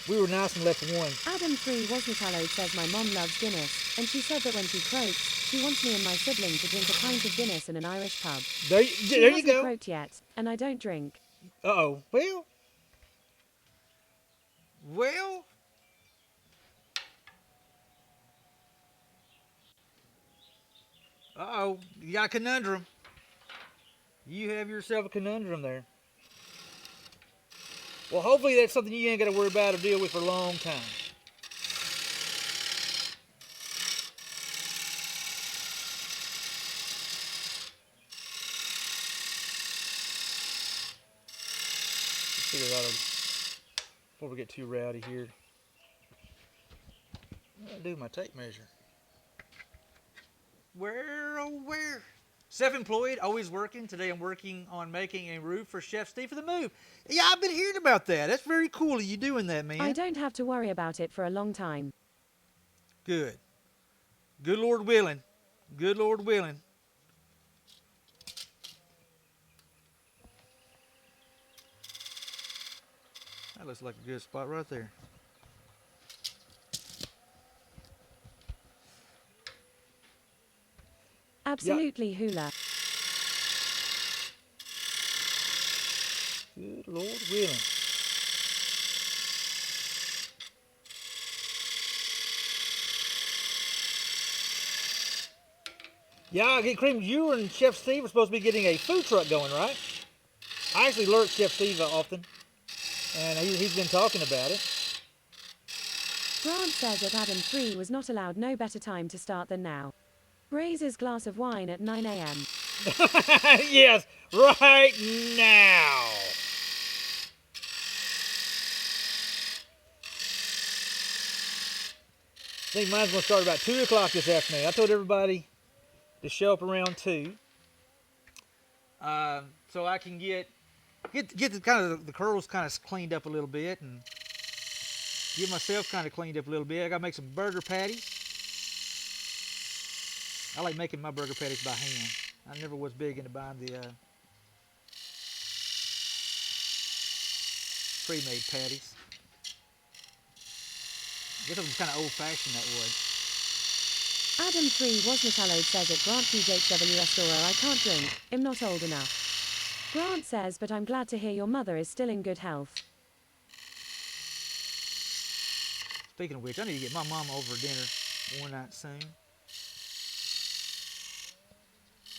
We were nice and left one. Adam 3 wasn't hallowed says my mom loves Guinness, and she said that when she croaks, she wants me and my sibling to drink a pint of Guinness in an Irish pub. There She you hasn't go. croaked yet, and I don't drink. Uh-oh. Well. Uh-oh. You got a conundrum. You have yourself a conundrum there. Well, hopefully that's something you ain't got to worry about or deal with for a long time. Let's figure out before we get too rowdy here. What do I do with my tape measure? Where, oh where? Self-employed, always working. Today I'm working on making a roof for Chef Steve for the move. Yeah, I've been hearing about that. That's very cool of you doing that, man. I don't have to worry about it for a long time. Good. Good Lord willing. Good Lord willing. That looks like a good spot right there. Absolutely hula. Good Lord willing. Yeah, Get Cream, you and Chef Steve are supposed to be getting a food truck going, right? I actually alert Chef Steve often, and he's been talking about it. Grant says that Adam 3 was not allowed no better time to start than now. Raise his glass of wine at 9 a.m. Yes, right now. I think mine's going to start about 2 o'clock this afternoon. I told everybody to show up around 2. So I can get the kind of the curls kind of cleaned up a little bit and get myself kind of cleaned up a little bit. I got to make some burger patties. I like making my burger patties by hand. I never was big into buying the pre-made patties. I guess I'm kind of old-fashioned that way. Adam 3 was not allowed says at Grant PJW restaurant I can't drink, I'm not old enough. Grant says but I'm glad to hear your mother is still in good health. Speaking of which, I need to get my mama over dinner one night soon.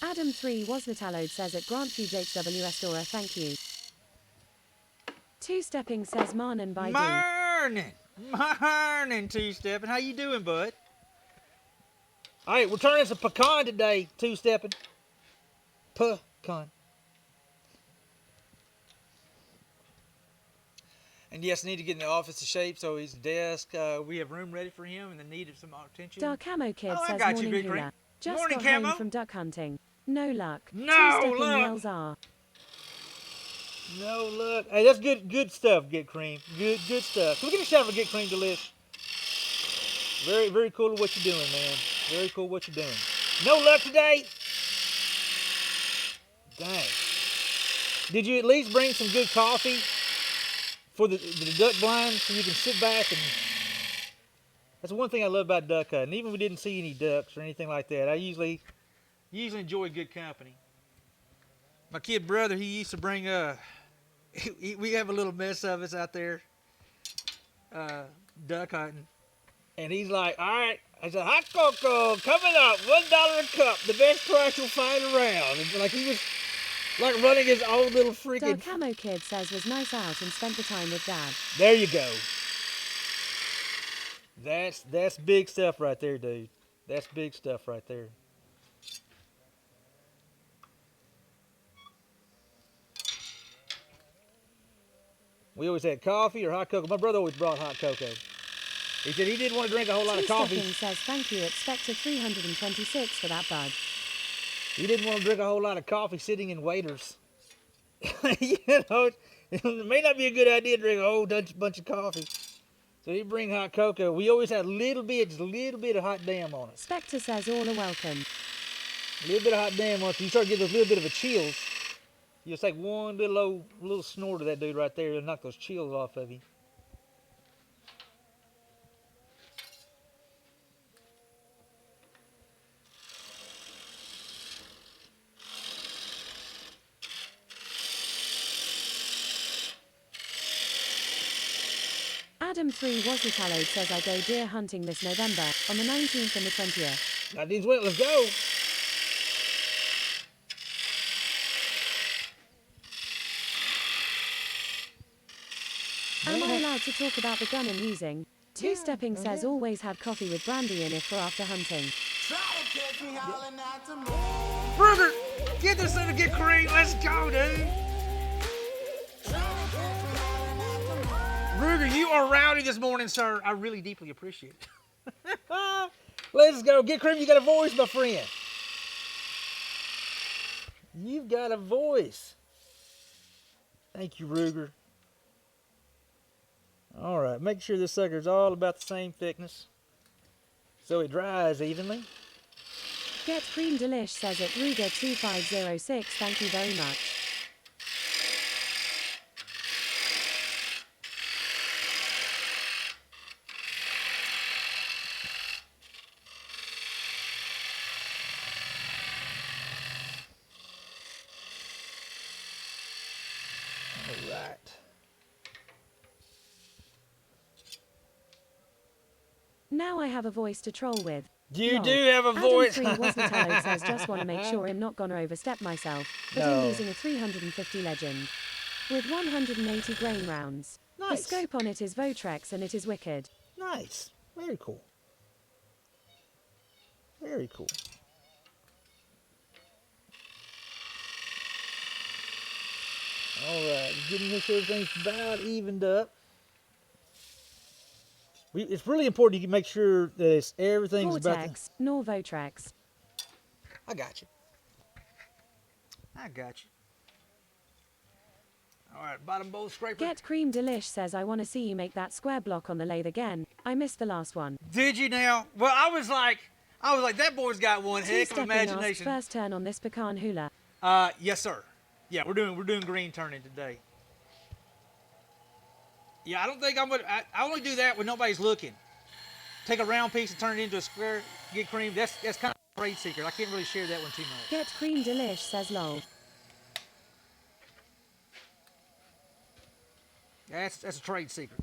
Adam 3 was not allowed says at Grant PJW restaurant thank you. Two-stepping says Marnin by D. Morning, Two-stepping. How you doing, bud? All right, we're turning some pecan today, Two-stepping. Pecan. And yes, I need to get in the office to shape, so his desk, we have room ready for him and the need of some attention. Dark Camo Kid I says got you, morning Big hula. Green. Just Morning, got Camo. home from duck hunting. No luck. No Two-stepping luck. yells are. No look. Hey, that's good stuff, Get Cream. Good stuff. Can we get a shout for Get Cream Delish? Very cool what you're doing, man. Very cool what you're doing. No luck today? Dang. Did you at least bring some good coffee for the duck blind so you can sit back and... That's one thing I love about duck hunting. Even if we didn't see any ducks or anything like that, I usually enjoy good company. My kid brother, he used to bring we have a little mess of us out there duck hunting. And he's like, all right. I said, hot cocoa coming up, $1 a cup, the best price you'll find around. And like he was like running his own little freaking. Doug Camo Kid says was nice out and spent the time with Dad. There you go. That's big stuff right there, dude. That's big stuff right there. We always had coffee or hot cocoa. My brother always brought hot cocoa. He said he didn't want to drink a whole lot of coffee. Two-stepping says thank you, expect a 326 for that bud. He didn't want to drink a whole lot of coffee sitting in waiters. You know, it may not be a good idea to drink a whole bunch of coffee. So he'd bring hot cocoa. We always had just a little bit of hot damn on it. Spectre says all are welcome. A little bit of hot damn on it. So you start getting those little bit of a chills. You just take one little snort of that dude right there and knock those chills off of you. Adam 3 Wasnatallowed says I go deer hunting this November, on the 19th and the 20th. That means let's go. Am I allowed to talk about the gun I'm using? Two-stepping says always have coffee with brandy in it for after hunting. Try to catch me howling at the moon. Brother, get this thing to get cream. Let's go, dude. Ruger, you are rowdy this morning, sir. I really deeply appreciate it. Let's go. Get cream. You got a voice, my friend. You've got a voice. Thank you, Ruger. All right. Make sure this sucker's all about the same thickness so it dries evenly. Get Cream Delish says at Ruger 2506 thank you very much. Now I have a voice to troll with. You Lol. do have a voice. Adam 3 Wasn't says just want to make sure I'm not gonna overstep myself, but I'm using a 350 Legend with 180 grain rounds. Nice. The scope on it is Votrex and it is wicked. Nice. Very cool. Very cool. All right, getting this everything's about evened up. It's really important you can make sure that everything's Vortex, nor Votrex. I got you. I got you. All right, bottom bowl scraper. Get Cream Delish says I want to see you make that square block on the lathe again. I missed the last one. Did you now? Well, I was like, that boy's got one heck of Two-stepping imagination. asks, first turn on this pecan hula. Yes, sir. Yeah, we're doing green turning today. Yeah, I don't think I'm gonna. I only do that when nobody's looking. Take a round piece and turn it into a square. Get cream. That's kind of a trade secret. I can't really share that one too much. Get Cream Delish says lol. That's a trade secret.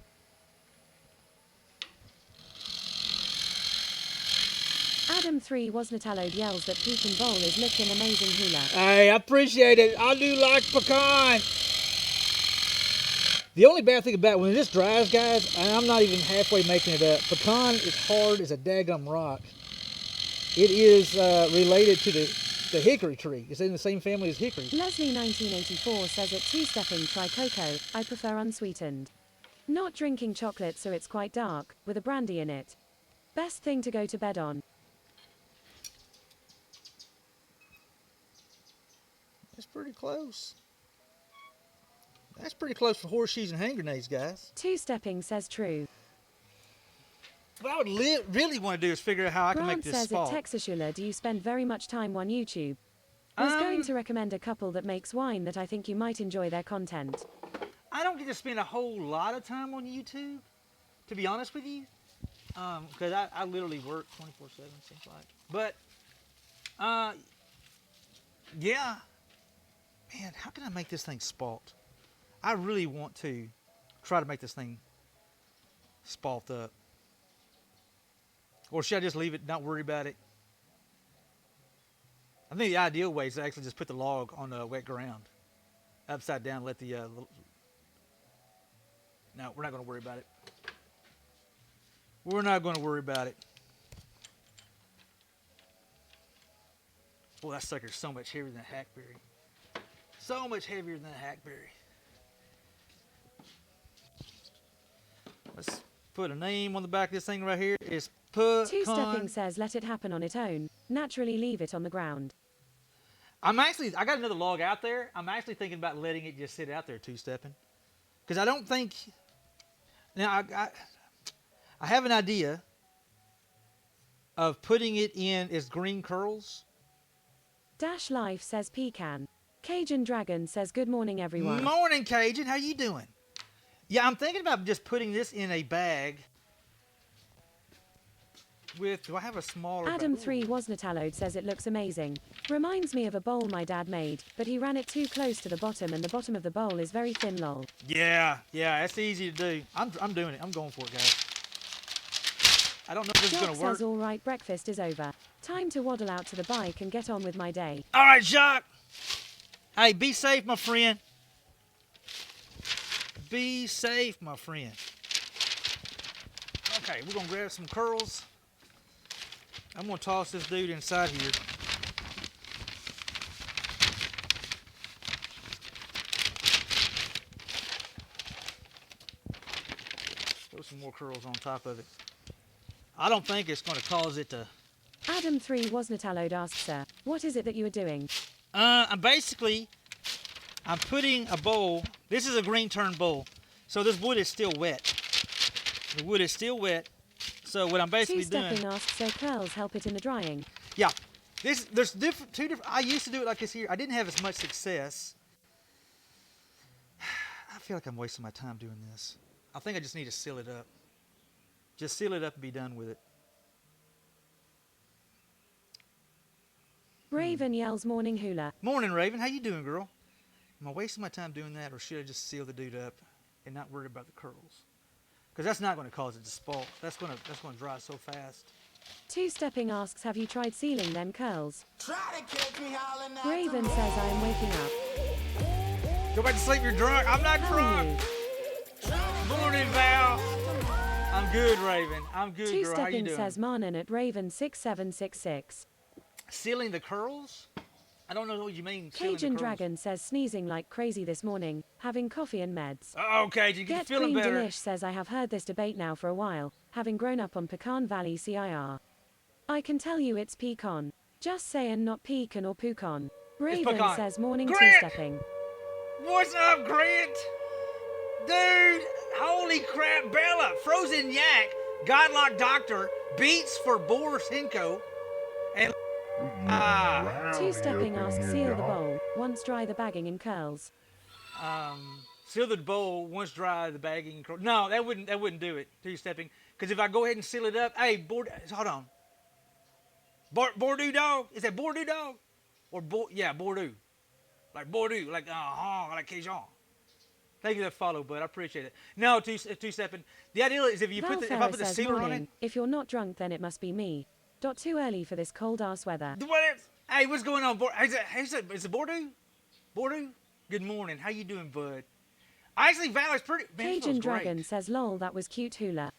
Adam 3 Wasnatallowed yells that Pecan Bowl is looking amazing hula. Hey, I appreciate it. I do like pecan. The only bad thing about it, when this dries, guys, and I'm not even halfway making it up, pecan is hard as a daggum rock. It is related to the hickory tree. It's in the same family as hickory. Leslie 1984 says at two-stepping try cocoa, I prefer unsweetened. Not drinking chocolate so it's quite dark, with a brandy in it. Best thing to go to bed on. That's pretty close. That's pretty close for horseshoes and hand grenades, guys. Two-stepping says true. What I would really want to do is figure out how I can make Grant this says spot. at Texashula, do you spend very much time on YouTube? Was going to recommend a couple that makes wine that I think you might enjoy their content. I don't get to spend a whole lot of time on YouTube, to be honest with you, because I literally work 24/7, seems like. But, yeah, man, how can I make this thing spot? I really want to try to make this thing spalt up. Or should I just leave it, not worry about it? I think the ideal way is to actually just put the log on the wet ground, upside down, let the, no, we're not going to worry about it. We're not going to worry about it. Boy, that sucker's so much heavier than a hackberry. So much heavier than a hackberry. Let's put a name on the back of this thing right here. It's Two-stepping says let it happen on its own. Naturally leave it on the ground. I got another log out there. I'm actually thinking about letting it just sit out there two-stepping. Because I don't think, now I have an idea of putting it in its green curls. Dash Life says pecan. Cajun Dragon says good morning everyone. Morning, Cajun. How you doing? Yeah, I'm thinking about just putting this in a bag with, do I have a smaller Adam bag? 3 Wasnatallowed says it looks amazing. Reminds me of a bowl my dad made, but he ran it too close to the bottom and the bottom of the bowl is very thin lol. Yeah, that's easy to do. I'm doing it. I'm going for it, guys. I don't know if this is Jock going to work. says all right, breakfast is over. Time to waddle out to the bike and get on with my day. All right, Jacques. Hey, be safe, my friend. Be safe, my friend. Okay, we're going to grab some curls. I'm going to toss this dude inside here. Throw some more curls on top of it. I don't think it's going to cause it to... Adam 3 Wasnatallowed asks sir, what is it that you are doing? I'm putting a bowl. This is a green turn bowl. So this wood is still wet. The wood is still wet. So what I'm basically doing... Two-stepping asks so curls help it in the drying. Yeah. There's two different... I used to do it like this here. I didn't have as much success. I feel like I'm wasting my time doing this. I think I just need to seal it up. Just seal it up and be done with it. Raven yells morning hula. Morning, Raven. How you doing, girl? Am I wasting my time doing that, or should I just seal the dude up and not worry about the curls? Because that's not going to cause it to spalt. That's going to dry so fast. Two-stepping asks have you tried sealing them curls? Try to catch me howling at Raven the says I am waking up. Go back to sleep. You're drunk. I'm not How are drunk. you? Morning, Val. I'm good, Raven. I'm good, girl. How you Two-stepping doing? says Marnin at Raven 6766. Sealing the curls? I don't know what you mean. sealing the Cajun curls. Dragon says sneezing like crazy this morning, having coffee and meds. Okay, you Get feeling Queen better. Delish says I have heard this debate now for a while, having grown up on Pecan Valley CIR. I can tell you it's pecan. Just saying, not pecan or pucon. Raven pecan. says morning Grant! two-stepping. What's up, Grant? Dude, holy crap, Bella, frozen yak, Godlock Doctor, beats for Boris Hinko, and Two-stepping asks seal the bowl, once dry the bagging in curls. seal the bowl once dry, the bagging. No, that wouldn't do it. Two-stepping, because if I go ahead and seal it up, hey, hold on. Bordeaux dog, is that Bordeaux dog, or Bordeaux, like Bordeaux, like Cajun. Thank you for that follow, bud. I appreciate it. No, two-stepping. The idea is if I put the says sealer on morning. it. If you're not drunk, then it must be me. Too early for this cold-ass weather. Hey, what's going on? Is it Bordeaux? Bordeaux? Good morning. How you doing, bud? Actually, Valer's pretty... Man, it Cajun smells great. Dragon says lol, that was cute hula.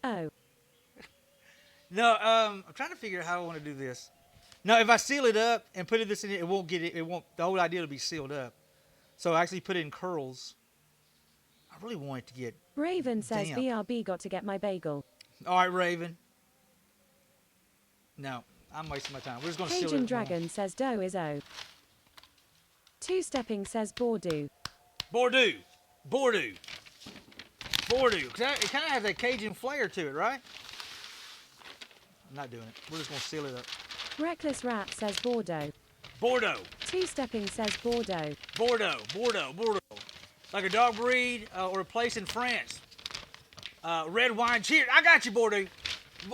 Oh. No, I'm trying to figure out how I want to do this. No, if I seal it up and put this in it, the whole idea will be sealed up. So I actually put it in curls. I really want it to get Raven says damp. BRB got to get my bagel. All right, Raven. No, I'm wasting my time. We're just going to seal it Cajun up. Dragon says dough is O. Two-stepping says Bordeaux. Bordeaux. Bordeaux. Bordeaux. It kind of has that Cajun flair to it, right? I'm not doing it. We're just going to seal it up. Reckless Rat says Bordeaux. Bordeaux. Two-stepping says Bordeaux. Bordeaux. Bordeaux. Bordeaux. Like a dog breed or a place in France. Red wine. Cheers. I got you, Bordeaux.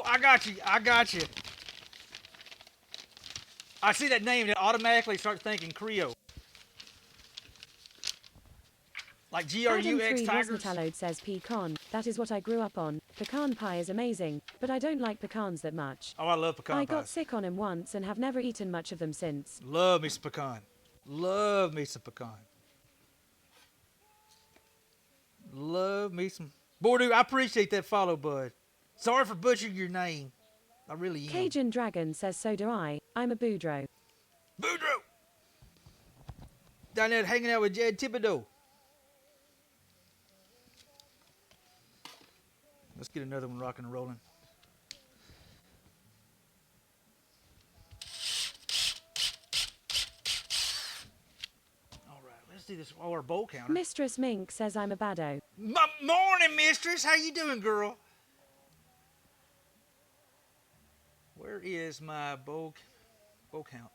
I got you. I got you. I see that name and it automatically starts thinking Creole. Like Adam GRUX 3 Tigers? Wasnatallode says pecan. That is what I grew up on. Pecan pie is amazing, but I don't like pecans that much. Oh, I love pecan I pies. got sick on him once and have never eaten much of them since. Love me some pecan. Love me some pecan. Love me some. Boy, dude, I appreciate that follow, bud. Sorry for butchering your name. I really am. Cajun Dragon says so do I. I'm a Boudreaux. Boudreaux! Down there hanging out with Jed Thibodeau. Let's get another one rocking and rolling. All right, let's do this. Oh, our bowl counter. Mistress Mink says I'm a baddo. Morning, mistress. How you doing, girl? Where is my bowl count?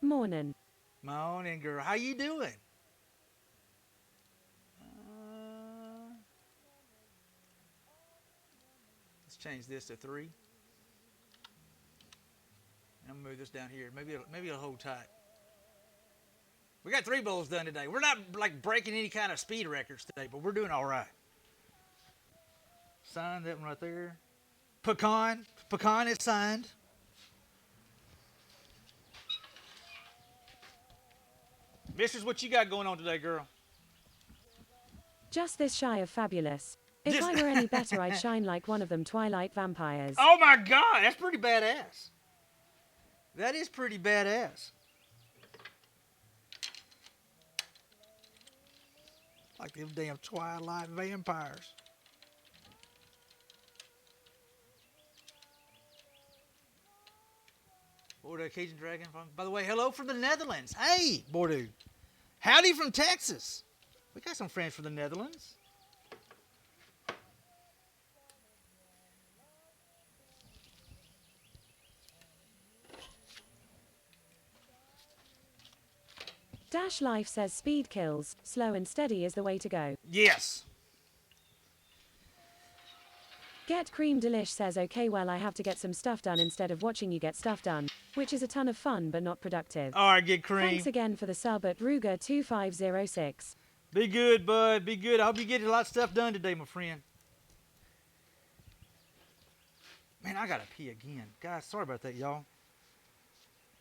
Mornin'. Morning, girl. How you doing? Let's change this to 3. I'm gonna move this down here. Maybe it'll hold tight. We got 3 bowls done today. We're not like breaking any kind of speed records today, but we're doing all right. Sign that one right there. Pecan is signed. Mistress, what you got going on today, girl? Just this shy of fabulous. If I were any better, I'd shine like one of them Twilight vampires. Oh my God, that's pretty badass. That is pretty badass. Like them damn Twilight vampires. Bordeaux Cajun Dragon. By the way, hello from the Netherlands. Hey, Bordeaux. Howdy from Texas. We got some friends from the Netherlands. Dash Life says speed kills, slow and steady is the way to go. Yes. Get Cream Delish says okay, well I have to get some stuff done instead of watching you get stuff done, which is a ton of fun but not productive. All right, get Cream. Thanks again for the sub at Ruger2506. Be good, bud. Be good. I hope you get a lot of stuff done today, my friend. Man, I gotta pee again. Guys, sorry about that, y'all.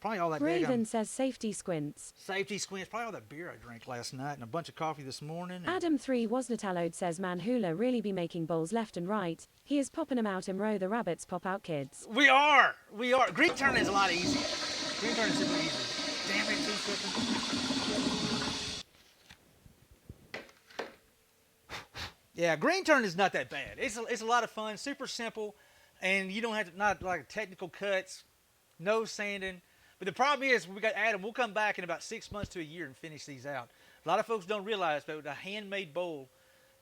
Probably all that Raven says safety squints. safety squints. Probably all that beer I drank last night and a bunch of coffee this morning. Adam 3 Wasnatallode says man hula really be making bowls left and right. He is popping them out in row the rabbits pop out kids. We are. Green turn is a lot easier. Green turn is super easy. Damn it, 2 seconds. Yeah, green turn is not that bad. It's a lot of fun, super simple, and you don't have to, not like technical cuts, no sanding. But the problem is, we got Adam, we'll come back in about 6 months to a year and finish these out. A lot of folks don't realize, but with a handmade bowl,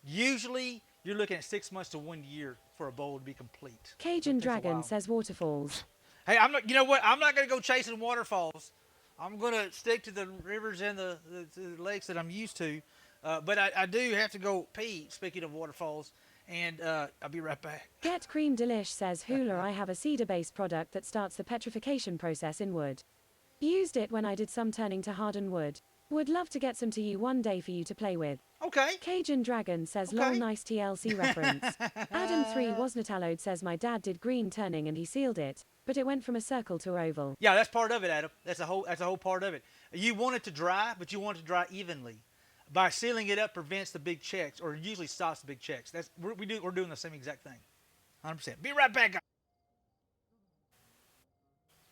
usually you're looking at 6 months to 1 year for a bowl to be complete. Cajun Dragon says waterfalls. Hey, you know what? I'm not going to go chasing waterfalls. I'm going to stick to the rivers and the lakes that I'm used to. But I do have to go pee, speaking of waterfalls, and I'll be right back. Get Cream Delish says hula I have a cedar-based product that starts the petrification process in wood. Used it when I did some turning to harden wood. Would love to get some to you one day for you to play with. Okay. Cajun Dragon says Okay. lol nice TLC reference. Adam 3 Wasnatallode says my dad did green turning and he sealed it, but it went from a circle to oval. Yeah, that's part of it, Adam. That's a whole part of it. You want it to dry, but you want it to dry evenly. By sealing it up prevents the big checks, or usually stops the big checks. We're doing the same exact thing. 100%. Be right back, guys.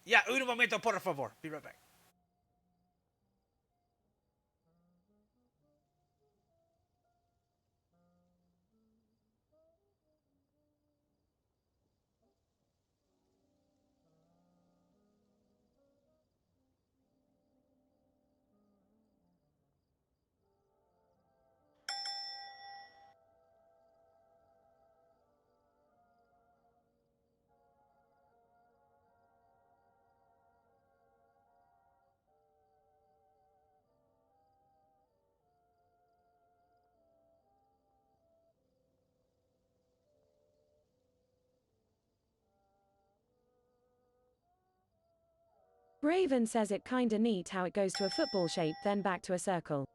Yeah, un momento, por favor. Be right back. Raven says it kinda neat how it goes to a football shape then back to a circle.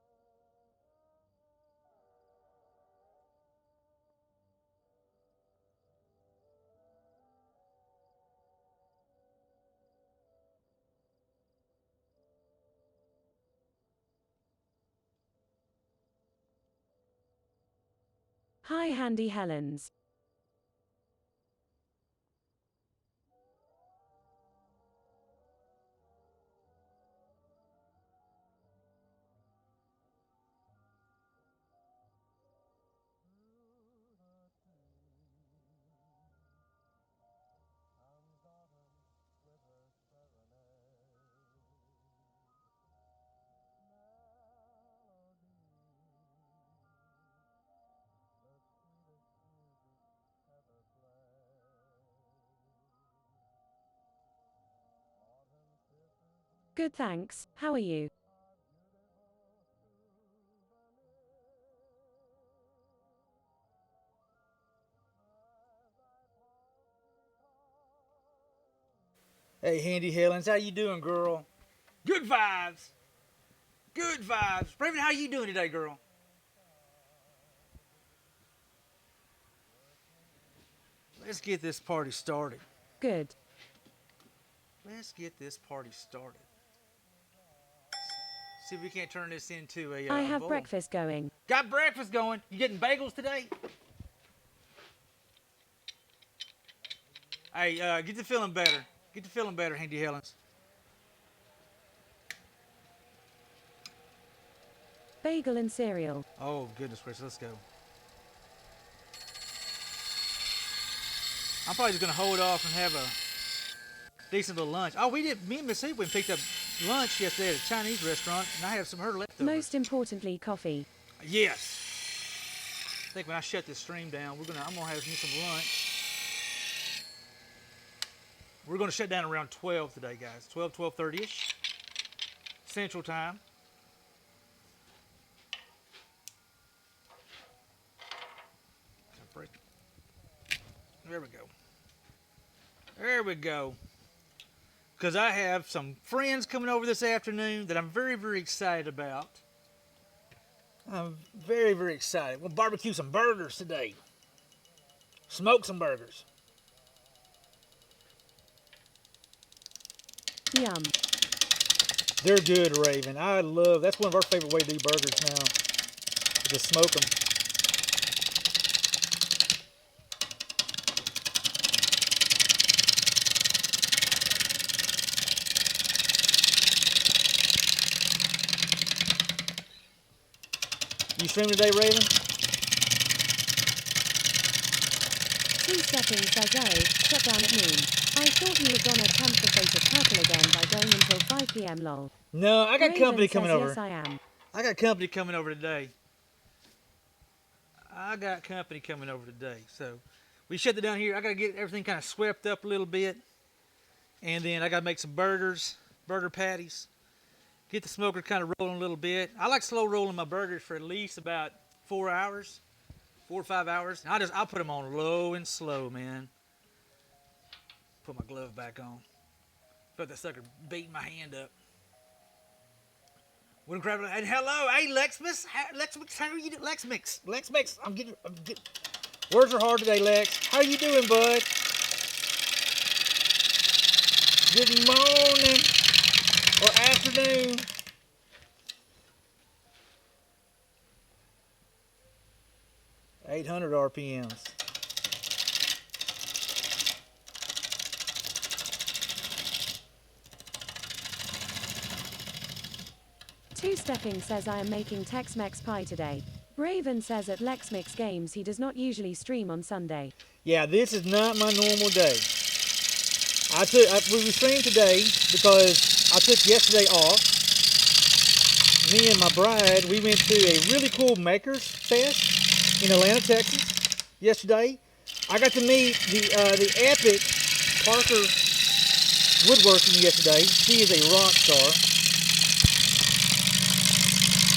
Hi, Handy Helens. Good, thanks. How are you? Hey, Handy Helens, how you doing, girl? Good vibes. Good vibes. Raven, how you doing today, girl? Let's get this party started. Good. Let's get this party started. See if we can't turn this into a I have bowl. breakfast going. Got breakfast going. You getting bagels today? Hey, get to feeling better. Get to feeling better, Handy Helens. Bagel and cereal. Oh, goodness gracious. Let's go. I'm probably just going to hold off and have a decent little lunch. Oh, me and Miss Hoop went and picked up lunch yesterday at a Chinese restaurant, and I have some of her leftovers. Most importantly, coffee. Yes. I think when I shut this stream down, I'm gonna have me some lunch. We're gonna shut down around 12 today, guys. 12:30ish Central Time. Break. There we go. There we go. Because I have some friends coming over this afternoon that I'm very, very excited about. I'm very, very excited. We'll barbecue some burgers today. Smoke some burgers. Yum. They're good, Raven. That's one of our favorite ways to do burgers now. To smoke them. You stream today, Raven? 2 seconds says oh, shut down at noon. I thought you were gonna tempt the fate of purple again by going until 5 p.m. lol. No, I got Raven company says, coming over. Yes, I am. I got company coming over today. So we shut it down here. I got to get everything kind of swept up a little bit. And then I got to make some burger patties. Get the smoker kind of rolling a little bit. I like slow rolling my burgers for at least about 4 hours, 4 or 5 hours. And I'll put them on low and slow, man. Put my glove back on. Felt that sucker beating my hand up. And hello, hey Lexmix, how are you doing? Lexmix, I'm getting. Words are hard today, Lex. How you doing, bud? Good morning or afternoon. .800 RPMs. Two Stepping says I am making Tex-Mex pie today. Raven says at Lexmix Games he does not usually stream on Sunday. Yeah, this is not my normal day. We streamed today because I took yesterday off. Me and my bride, we went to a really cool Makers Fest in Atlanta, Texas yesterday. I got to meet the epic Parker Woodworking yesterday. She is a rock star.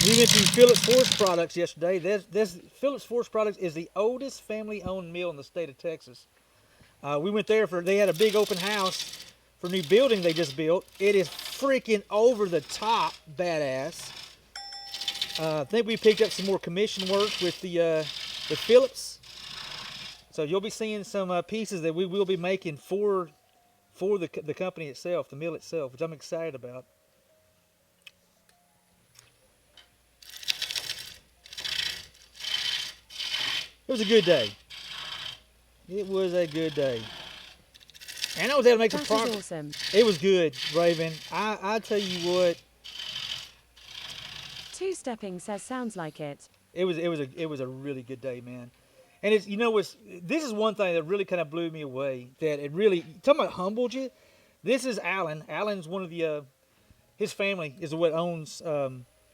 We went to Phillips Forest Products yesterday. This Phillips Forest Products is the oldest family-owned mill in the state of Texas. We went there they had a big open house for a new building they just built. It is freaking over the top badass. I think we picked up some more commission work with with Phillips. So you'll be seeing some pieces that we will be making for the company itself, the mill itself, which I'm excited about. It was a good day. It was a good day. And I was able to make some That is progress. awesome. It was good, Raven. I tell you what, Two-stepping says sounds like it. it was a really good day, man. And it's this is one thing that really kind of blew me away. That it really talking about humbled you. This is Alan. Alan's one of the his family is what owns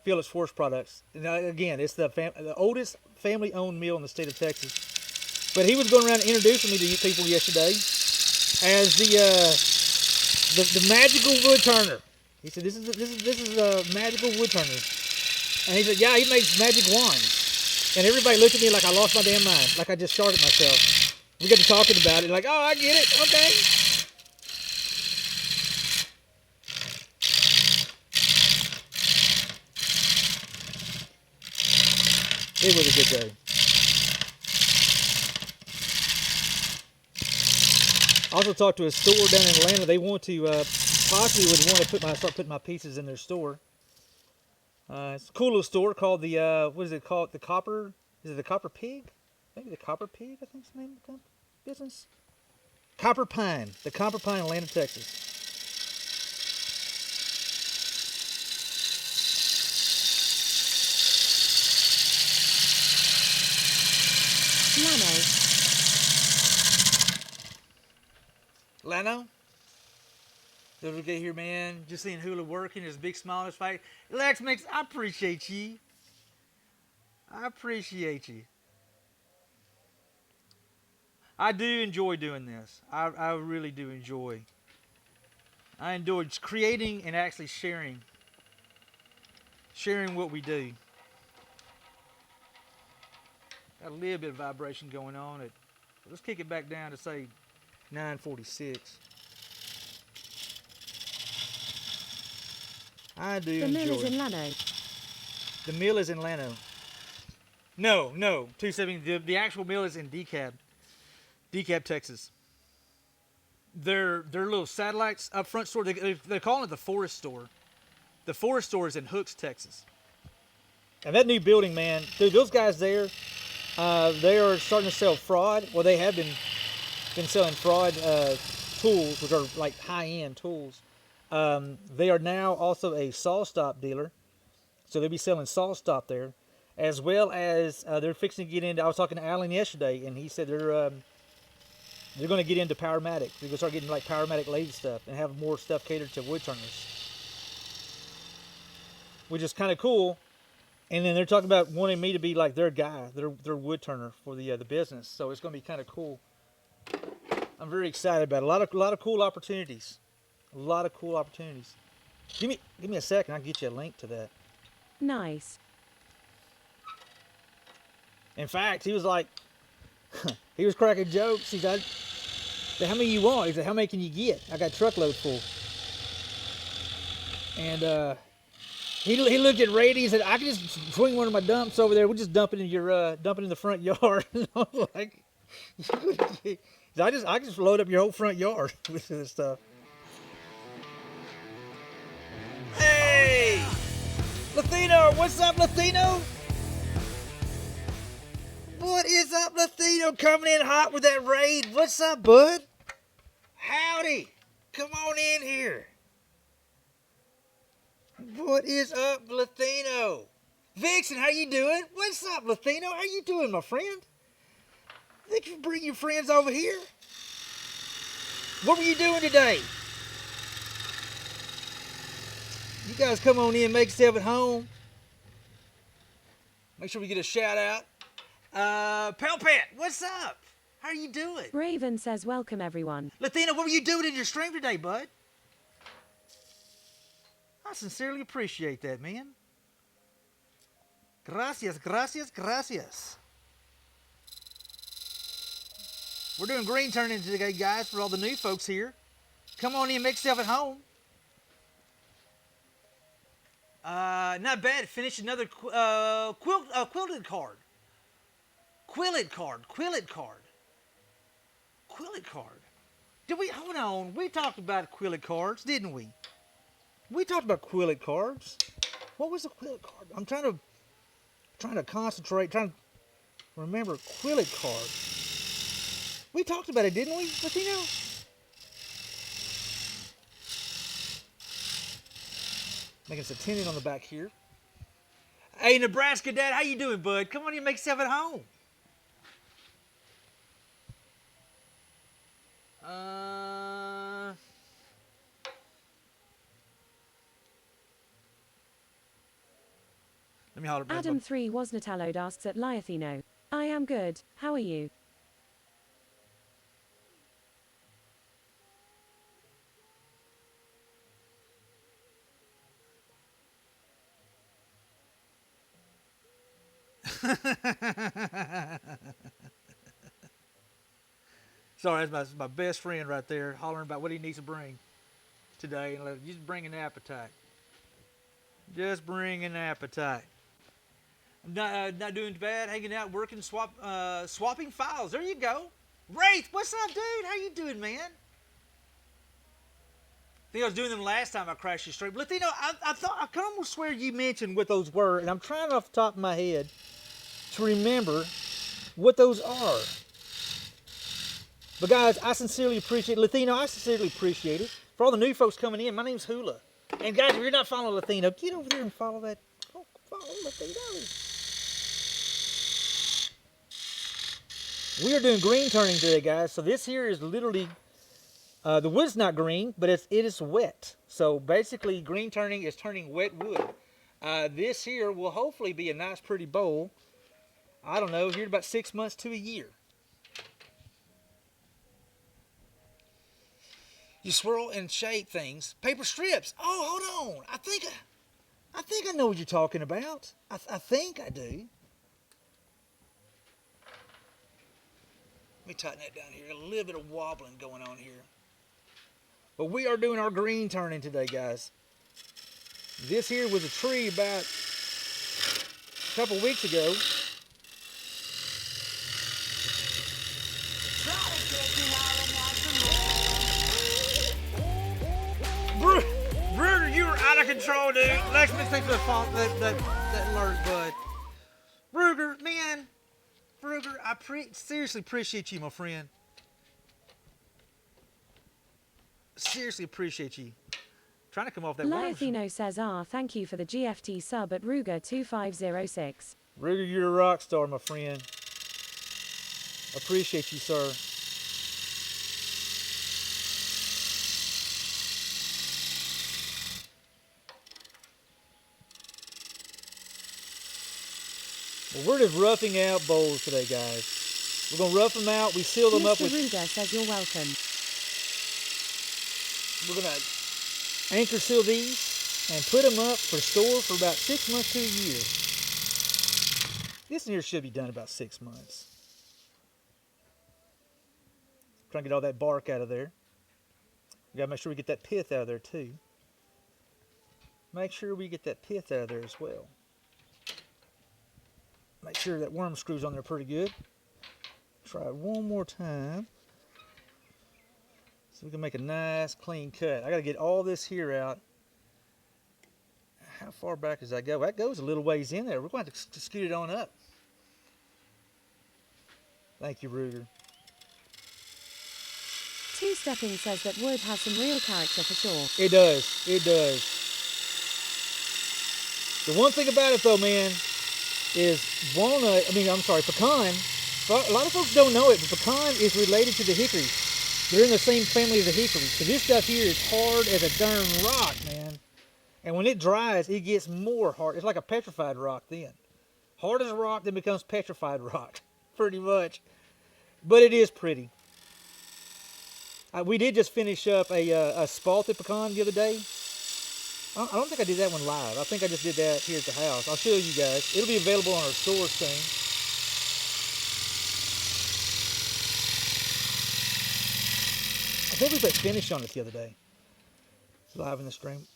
Phillips Forest Products. Now, again, it's the oldest family-owned mill in the state of Texas. But he was going around introducing me to you people yesterday as the magical wood turner. He said, "This is a magical wood turner," and he said, "Yeah, he makes magic wands." And everybody looked at me like I lost my damn mind, like I just started myself. We got to talking about it, like, "Oh, I get it. Okay." It was a good day. I also talked to a store down in Atlanta. They want to possibly would want to start putting my pieces in their store. It's a cool little store called the what is it called? The Copper? Is it the Copper Pig? Maybe the Copper Pig. I think is the name of the business. Copper Pine. The Copper Pine, Atlanta, Texas. Lano? Don't forget here, man. Just seeing Hula working, his big smile on his face. Lex Mix, I appreciate you. I appreciate you. I do enjoy doing this. I really do enjoy. I enjoy creating and actually sharing what we do. Got a little bit of vibration going on. Let's kick it back down to say 946. I do enjoy. The mill is in Llano. The mill is in Llano. No, 270. The actual mill is in DeKalb, Texas. Their little satellites up front store. They're calling it the Forest Store. The Forest Store is in Hooks, Texas. And that new building, man, dude, those guys there, they are starting to sell fraud. Well, they have been selling fraud tools, which are like high-end tools. They are now also a saw stop dealer, so they'll be selling saw stop there, as well as they're fixing to get into. I was talking to Alan yesterday, and he said they're going to get into Powermatic. They're going to start getting like Powermatic lathe stuff and have more stuff catered to wood turners, which is kind of cool. And then they're talking about wanting me to be like their guy, their wood turner for the business. So it's going to be kind of cool. I'm very excited about it. A lot of cool opportunities. A lot of cool opportunities. Give me a second. I'll get you a link to that. Nice. In fact, he was like, he was cracking jokes. He said, "How many you want?" He said, "How many can you get? I got a truckload full." And he looked at Rady. He said, "I can just swing one of my dumps over there. We'll just dump it in your dump it in the front yard." And I was like, I just load up your whole front yard with this stuff. Hey, Latino, what's up, Latino? What is up, Latino? Coming in hot with that raid. What's up, bud? Howdy. Come on in here. What is up, Latino? Vixen, how you doing? What's up, Latino? How you doing, my friend? Think you bring your friends over here? What were you doing today? You guys come on in, make yourself at home. Make sure we get a shout out. Pal Pat, what's up? How are you doing? Raven says welcome everyone. Latina, what were you doing in your stream today, bud? I sincerely appreciate that, man. Gracias, gracias, gracias. We're doing green turning today, guys, for all the new folks here. Come on in, make yourself at home. Not bad. Finished another quilted card. Quilted card. Did we? Hold on. We talked about quilted cards, didn't we? We talked about quilted cards. What was the quilted card? I'm trying to concentrate. Remember, Quillet card. We talked about it, didn't we, Latino? Making us a tendon on the back here. Hey, Nebraska Dad, how you doing, bud? Come on in, make yourself at home. Let me holler at Adam 3 was Natallod asks at Liathino. I am good, how are you? Sorry, that's my best friend right there, hollering about what he needs to bring today, and just bring an appetite. Just bring an appetite. I'm not doing bad, hanging out, working, swapping files. There you go. Wraith, what's up, dude? How you doing, man? I think I was doing them last time I crashed your stream. Latino, I can almost swear you mentioned what those were, and I'm trying off the top of my head to remember what those are. But guys, I sincerely appreciate it. Latino, I sincerely appreciate it. For all the new folks coming in, my name's Hula. And guys, if you're not following Latino, get over there and follow that. Oh, follow Latino. We are doing green turning today, guys. So this here is literally, the wood's not green, but it is wet. So basically, green turning is turning wet wood. This here will hopefully be a nice, pretty bowl. I don't know, here in about 6 months to a year. You swirl and shape things. Paper strips. Oh, hold on. I think I know what you're talking about. I think I do. Let me tighten that down here. A little bit of wobbling going on here. But we are doing our green turning today, guys. This here was a tree about a couple weeks ago. Bruder, you were out of control, dude. Lex, thanks for that alert, bud. Ruger, man. Ruger, I seriously appreciate you, my friend. Seriously appreciate you. Trying to come off that Liathino says, thank you for the GFT sub at Ruger2506. Ruger, you're a rock star, my friend. Appreciate you, sir. Well, we're just roughing out bowls today, guys. We're going to rough them out. We seal them up with... Mr. Ruger says you're welcome. We're going to anchor seal these and put them up for store for about 6 months to a year. This in here should be done about 6 months. Trying to get all that bark out of there. We got to make sure we get that pith out of there too. Make sure we get that pith out of there as well. Make sure that worm screw's on there pretty good. Try it one more time. So we can make a nice clean cut. I got to get all this here out. How far back does that go? That goes a little ways in there. We're going to have to scoot it on up. Thank you, Ruger. Two Stepping says that wood has some real character for sure. It does. It does. The one thing about it though, man, is pecan. A lot of folks don't know it, but pecan is related to the hickory. They're in the same family as the hickory. So this stuff here is hard as a darn rock, man. And when it dries, it gets more hard. It's like a petrified rock then. Hard as a rock, then becomes petrified rock, pretty much. But it is pretty. We did just finish up a spalted pecan the other day. I don't think I did that one live. I think I just did that here at the house. I'll show you guys. It'll be available on our store soon. I think we put finish on it the other day. It's live in the stream.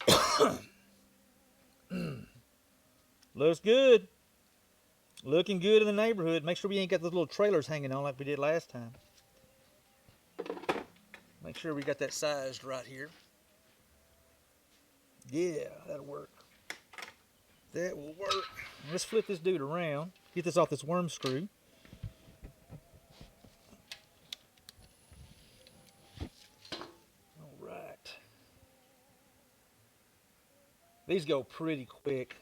Looks good. Looking good in the neighborhood. Make sure we ain't got those little trailers hanging on like we did last time. Make sure we got that sized right here. Yeah, that'll work. That will work. Let's flip this dude around. Get this off this worm screw. These go pretty quick.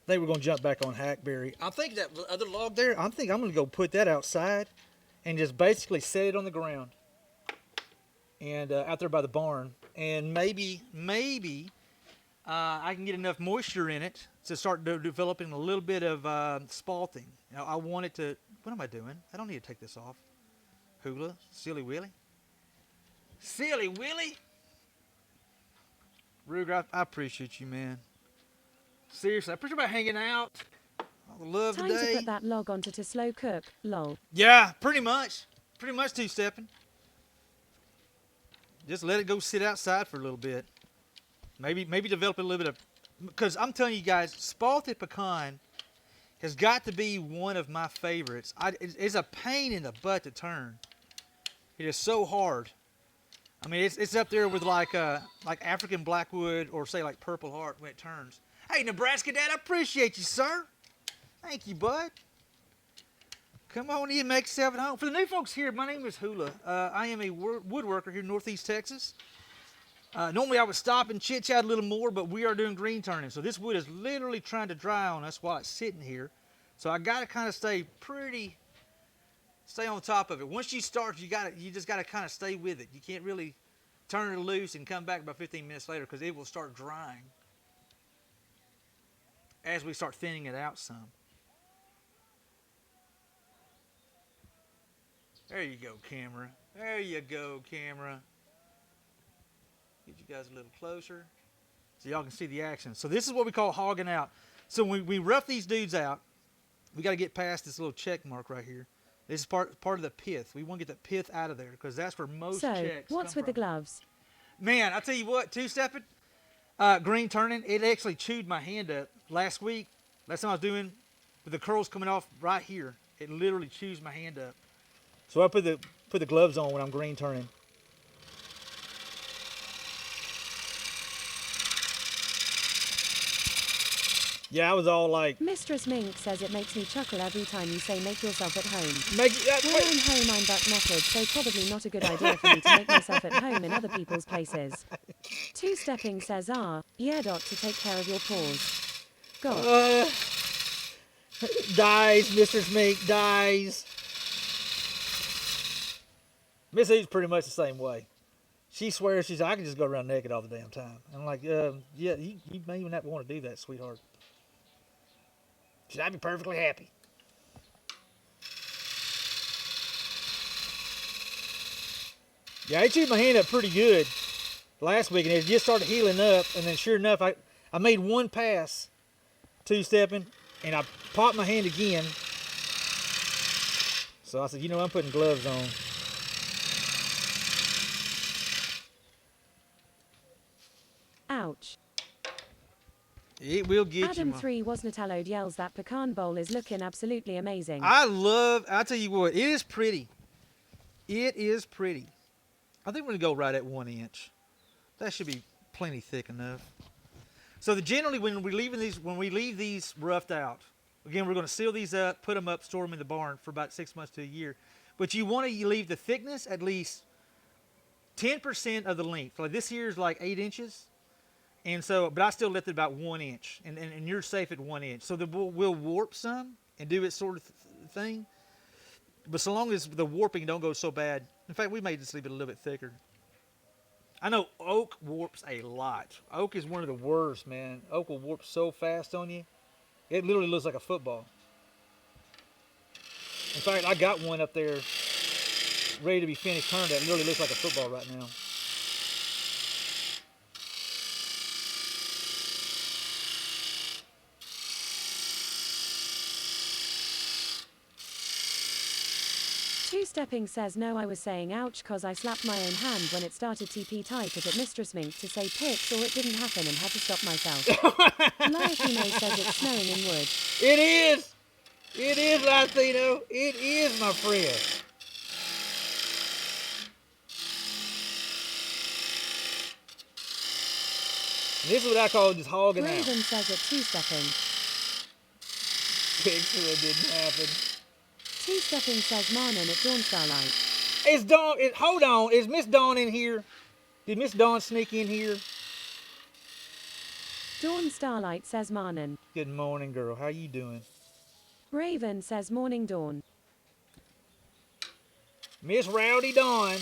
I think we're going to jump back on hackberry. I think that other log there, I think I'm going to go put that outside and just basically set it on the ground. And out there by the barn. And maybe I can get enough moisture in it to start developing a little bit of spalting. Now, I want it to, what am I doing? I don't need to take this off. Hula, silly Willy. Silly Willy. Ruger, I appreciate you, man. Seriously, I appreciate about hanging out. All the love Time today. to put that log onto to slow cook, lol. Yeah, pretty much. Pretty much two-stepping. Just let it go sit outside for a little bit. Maybe develop a little bit of, because I'm telling you guys, spalted pecan has got to be one of my favorites. It's a pain in the butt to turn. It is so hard. I mean, it's up there with like African Blackwood or say like Purple Heart when it turns. Hey, Nebraska Dad, I appreciate you, sir. Thank you, bud. Come on in, make yourself at home. For the new folks here, my name is Hula. I am a woodworker here in Northeast Texas. Normally I would stop and chit-chat a little more, but we are doing green turning. So this wood is literally trying to dry on us while it's sitting here. So I got to kind of stay on top of it. Once you start, you just got to kind of stay with it. You can't really turn it loose and come back about 15 minutes later because it will start drying as we start thinning it out some. There you go, camera. There you go, camera. Get you guys a little closer so y'all can see the action. So this is what we call hogging out. So when we rough these dudes out, we got to get past this little check mark right here. This is part of the pith. We want to get the pith out of there because that's where most checks what's come with the from. gloves? Man, I tell you what, two-stepping, green turning, it actually chewed my hand up last week. Last time I was doing with the curls coming off right here, it literally chews my hand up. So I put the gloves on when I'm green turning. Yeah, I was all like... Mistress Mink says it makes me chuckle every time you say make yourself at home. When When I'm home, I'm buck naked, so probably not a good idea for me to make myself at home in other people's places. Two-stepping says, yeah, Doc, to take care of your paws. God. Dies, Mistress Mink, dies. Miss E's pretty much the same way. She swears, I can just go around naked all the damn time. I'm like, yeah, you may even not want to do that, sweetheart. I'd be perfectly happy. Yeah, I chewed my hand up pretty good last week, and it just started healing up. And then, sure enough, I made one pass, two-stepping, and I popped my hand again. So I said, I'm putting gloves on. Ouch. It will get Adam you. 3 Wasnatallowed yells that pecan bowl is looking absolutely amazing. I'll tell you what, it is pretty. It is pretty. I think we're going to go right at 1 inch. That should be plenty thick enough. So generally when we leave these roughed out, again, we're going to seal these up, put them up, store them in the barn for about 6 months to a year. But you want to leave the thickness at least 10% of the length. Like this here is like 8 inches. And so, but I still left it about 1 inch, and you're safe at 1 inch. So we'll warp some and do it sort of thing. But so long as the warping don't go so bad, in fact, we may just leave it a little bit thicker. I know oak warps a lot. Oak is one of the worst, man. Oak will warp so fast on you. It literally looks like a football. In fact, I got one up there ready to be finished turned that literally looks like a football right now. Two-stepping says no, I was saying ouch cause I slapped my own hand when it started TP type it at Mistress Mink to say pics or it didn't happen and had to stop myself. Liathino says it's snowing in wood. It is! It is, Liathino! It is, my friend! And this is what I call just hogging out. Raven says it two-stepping. Picture it didn't happen. Two-stepping says Marnon at Dawn Starlight. Is Dawn, hold on, is Miss Dawn in here? Did Miss Dawn sneak in here? Dawn Starlight says Marnin. Good morning, girl. How you doing? Raven says morning Dawn. Miss Rowdy Dawn.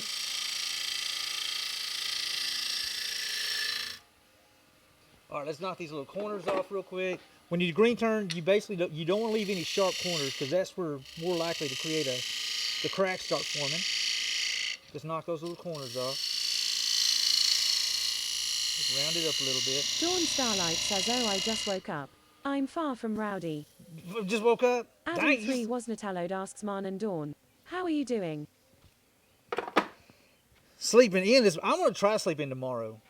All right, let's knock these little corners off real quick. When you green turn, you basically don't want to leave any sharp corners because that's where more likely to create the cracks start forming. Just knock those little corners off. Just round it up a little bit. Dawn Starlight says, oh, I just woke up. I'm far from rowdy. Just woke up. Adam Dang, 3 Wasnatallowed asks Marnin Dawn. How are you doing? sleeping in this. I'm going to try sleeping tomorrow.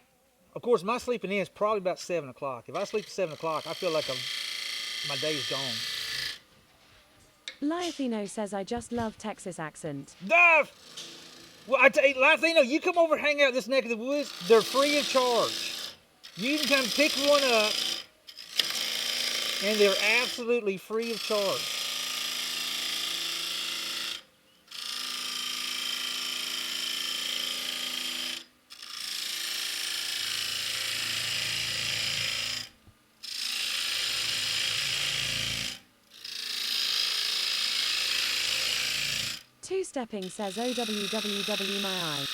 Of course, my sleeping in is probably about 7 o'clock. If I sleep at 7 o'clock, I feel like my day's gone. Liathino says, I just love Texas accent. Dive! Well, I tell you, Liathino, you come over and hang out this neck of the woods, they're free of charge. You can come pick one up, and they're absolutely free of charge. Two-stepping says, OWWW my eye.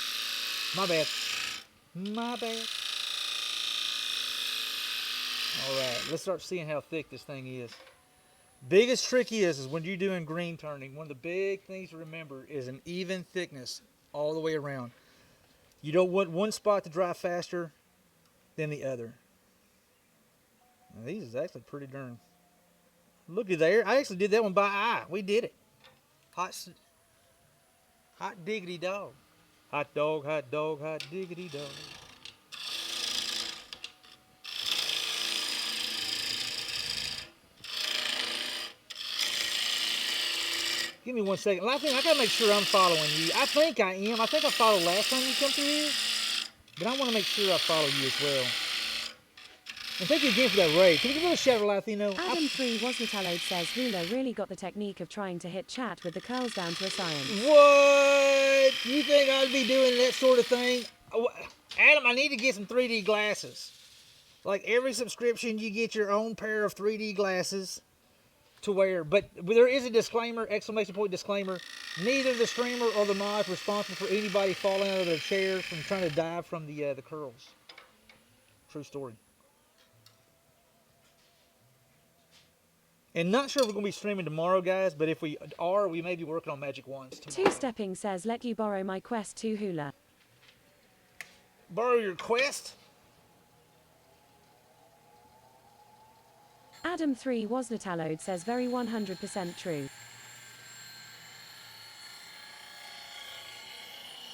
My bad. My bad. All right, let's start seeing how thick this thing is. Biggest trick is when you're doing green turning, one of the big things to remember is an even thickness all the way around. You don't want one spot to dry faster than the other. Now, these is actually pretty darn. Looky there. I actually did that one by eye. We did it. Hot diggity dog. Hot dog, hot dog, hot diggity dog. Give me 1 second. I gotta make sure I'm following you. I think I am. I think I followed last time you come through here. But I want to make sure I follow you as well. And thank you again for that raid. Can you give me a shout out, Liathino? Adam 3 Wasnatallowed says, Hula really got the technique of trying to hit chat with the curls down to a science. What? You think I'd be doing that sort of thing? Adam, I need to get some 3D glasses. Like every subscription, you get your own pair of 3D glasses to wear. But there is a disclaimer, exclamation point disclaimer. Neither the streamer or the mod is responsible for anybody falling out of their chair from trying to dive from the curls. True story. And not sure if we're going to be streaming tomorrow, guys, but if we are, we may be working on Magic Wands tomorrow. Two-stepping says, let you borrow my Quest 2 Hula. Borrow your Quest? Adam 3 Wasnatallowed says, very 100% true.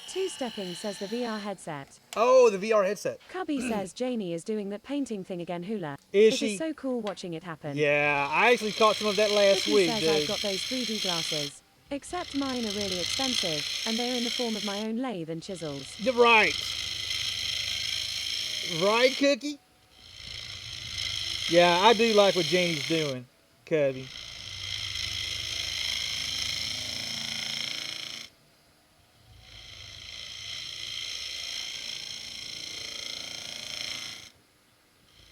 Two-stepping says, the VR headset. Oh, the VR headset. Cubby says, Janie is doing that painting thing again, Hula. Is It she? is so cool watching it happen. Yeah, I actually caught some of that last Vicky week, says, dude. I've got those 3D glasses. Except mine are really expensive, and they're in the form of my own lathe and chisels. You're right. Right, Cookie? Yeah, I do like what Janie's doing, Cubby.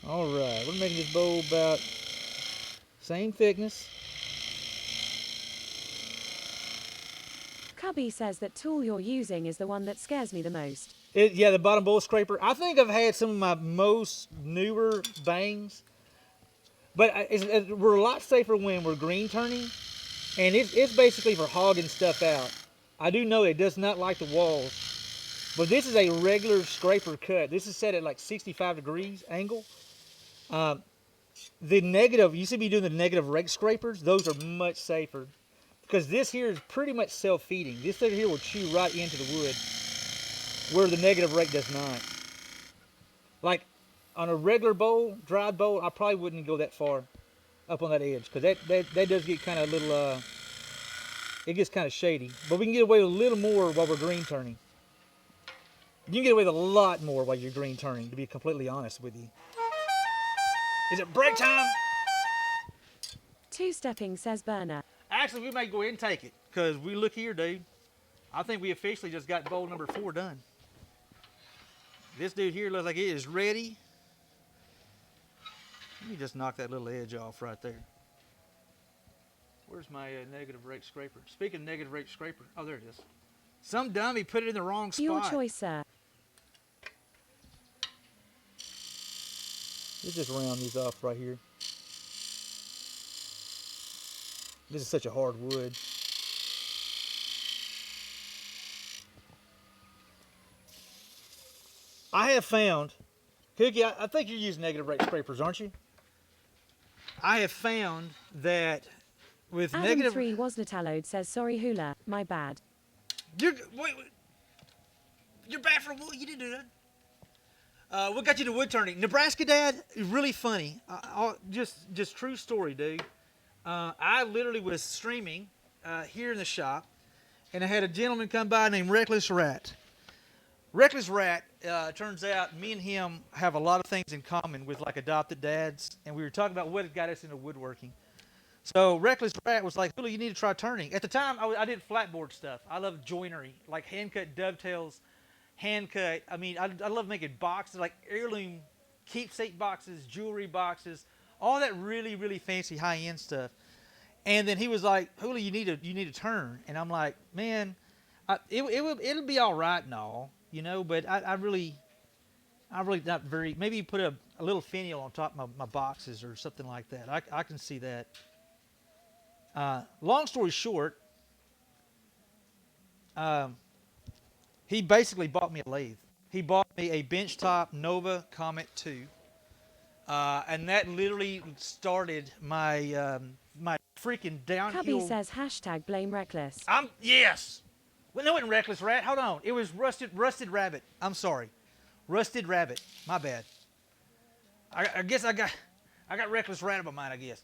All right, we're making this bowl about same thickness. Cubby says that tool you're using is the one that scares me the most. Yeah, the bottom bowl scraper. I think I've had some of my most newer bangs, but we're a lot safer when we're green turning, and it's basically for hogging stuff out. I do know it does not like the walls, but this is a regular scraper cut. This is set at like 65 degrees angle. The negative, you should be doing the negative rake scrapers. Those are much safer because this here is pretty much self-feeding. This thing here will chew right into the wood, where the negative rake does not. Like on a regular bowl, dried bowl, I probably wouldn't go that far up on that edge because that does get kind of a little, it gets kind of shady. But we can get away with a little more while we're green turning. You can get away with a lot more while you're green turning, to be completely honest with you. Is it break time? Two-stepping says Burner. Actually, we may go ahead and take it because we look here, dude. I think we officially just got bowl number 4 done. This dude here looks like it is ready Let me just knock that little edge off right there. Where's my negative rate scraper? Speaking of negative rate scraper, oh, there it is. Some dummy put it in the wrong spot. Your choice, sir. Let's just round these off right here. This is such a hard wood. I have found, Cookie, I think you're using negative rate scrapers, aren't you? I have found that with Adam negative... 3 was Natallode says, sorry, Hula, my bad. Wait. You're bad for wood. You didn't do that. What got you to wood turning? Nebraska Dad is really funny. Just true story, dude. I literally was streaming here in the shop, and I had a gentleman come by named Reckless Rat. Reckless Rat, turns out me and him have a lot of things in common with like adopted dads, and we were talking about what had got us into woodworking. So Reckless Rat was like, Hula, you need to try turning. At the time, I did flatboard stuff. I love joinery, like hand-cut dovetails, hand-cut. I mean, I love making boxes, like heirloom keepsake boxes, jewelry boxes, all that really, really fancy high-end stuff. And then he was like, Hula, you need to turn. And I'm like, man, it'll be all right and all, you know, but I really not very, maybe put a little finial on top of my boxes or something like that. I can see that. Long story short, he basically bought me a lathe. He bought me a benchtop Nova Comet 2. And that literally started my my freaking downhill. Cubby says hashtag blame Reckless. Yes. Well, no, it wasn't Reckless Rat. Hold on. It was Rusted Rabbit. I'm sorry. Rusted Rabbit. My bad. I guess I got Reckless Rat in my mind, I guess.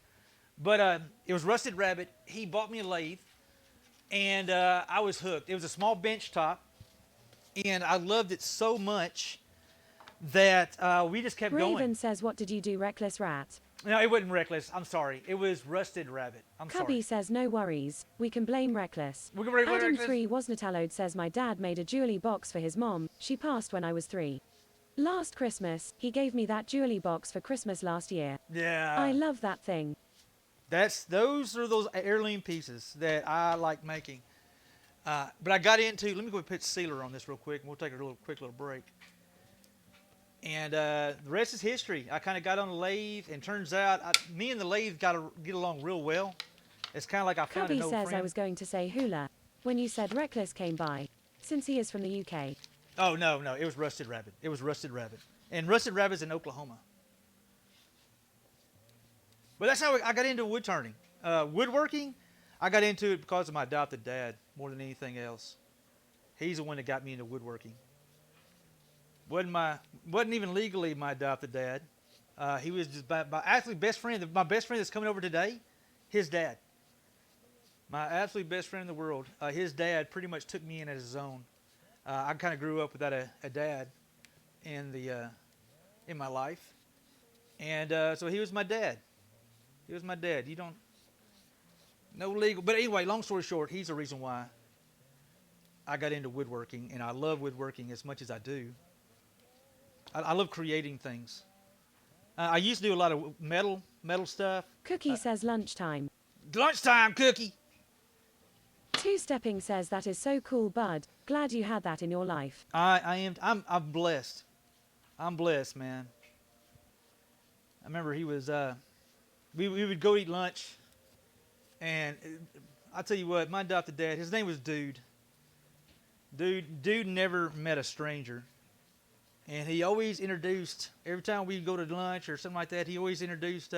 But it was Rusted Rabbit. He bought me a lathe, and I was hooked. It was a small bench top, and I loved it so much that we just kept going. Raven says, what did you do, Reckless Rat? No, it wasn't Reckless. I'm sorry. It was Rusted Rabbit. I'm Cubby sorry. says, no worries. We can blame Reckless. We can blame Adam Reckless. 3 was Natallode says, my dad made a jewelry box for his mom. She passed when I was 3. Last Christmas, he gave me that jewelry box for Christmas last year. Yeah. I love that thing. Those are those heirloom pieces that I like making. But I got into, let me go and put sealer on this real quick, and we'll take a quick little break. And the rest is history. I kind of got on the lathe, and turns out me and the lathe got to get along real well. It's kind of like I found Cubby an old says, friend. I was going to say Hula when you said Reckless came by, since he is from the UK. Oh, no, it was Rusted Rabbit. It was Rusted Rabbit. And Rusted Rabbit's in Oklahoma. But that's how I got into wood turning. Woodworking, I got into it because of my adopted dad more than anything else. He's the one that got me into woodworking. Wasn't even legally my adopted dad. He was just actually best friend. My best friend that's coming over today, his dad. My absolute best friend in the world. His dad pretty much took me in as his own. I kind of grew up without a dad in my life, and so he was my dad. He was my dad. No legal. But anyway, long story short, he's the reason why I got into woodworking, and I love woodworking as much as I do. I love creating things. I used to do a lot of metal stuff. Cookie says lunchtime. Lunchtime, Cookie. Two-stepping says, that is so cool, bud. Glad you had that in your life. I am. I'm blessed. I'm blessed, man. I remember he was. We would go eat lunch, and I'll tell you what, my adopted dad, his name was Dude. Dude never met a stranger. And he always introduced, every time we go to lunch or something like that, he always introduced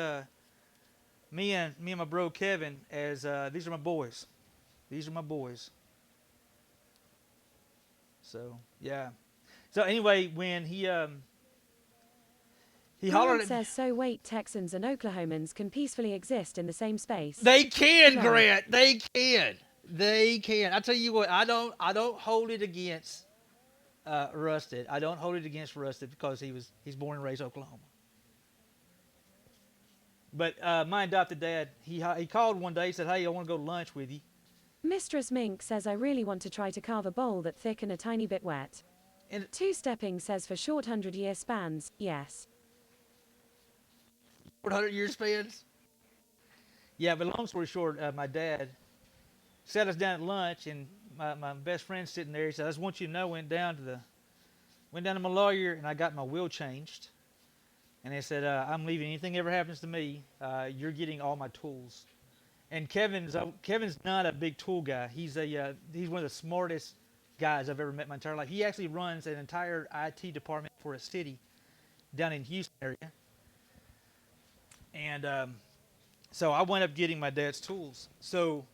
me and my bro Kevin as, these are my boys. These are my boys. So, yeah. So anyway, when he hollered at says, so wait, Texans and Oklahomans can peacefully exist in the same space. They can, No. Grant. They can. They can. I tell you what, I don't hold it against Rusted. I don't hold it against Rusted because he's born and raised Oklahoma. But my adopted dad, he called one day, said, hey, I want to go to lunch with you. Mistress Mink says, I really want to try to carve a bowl that thick and a tiny bit wet. And Two-stepping says, for short 100-year spans, yes. 400-year spans. Yeah, but long story short, my dad sat us down at lunch, and my best friend sitting there. He said, "I just want you to know, went down to my lawyer, and I got my will changed." And they said, "I'm leaving. Anything ever happens to me, you're getting all my tools." And Kevin's not a big tool guy. He's one of the smartest guys I've ever met in my entire life. He actually runs an entire IT department for a city down in Houston area. And so I wound up getting my dad's tools. So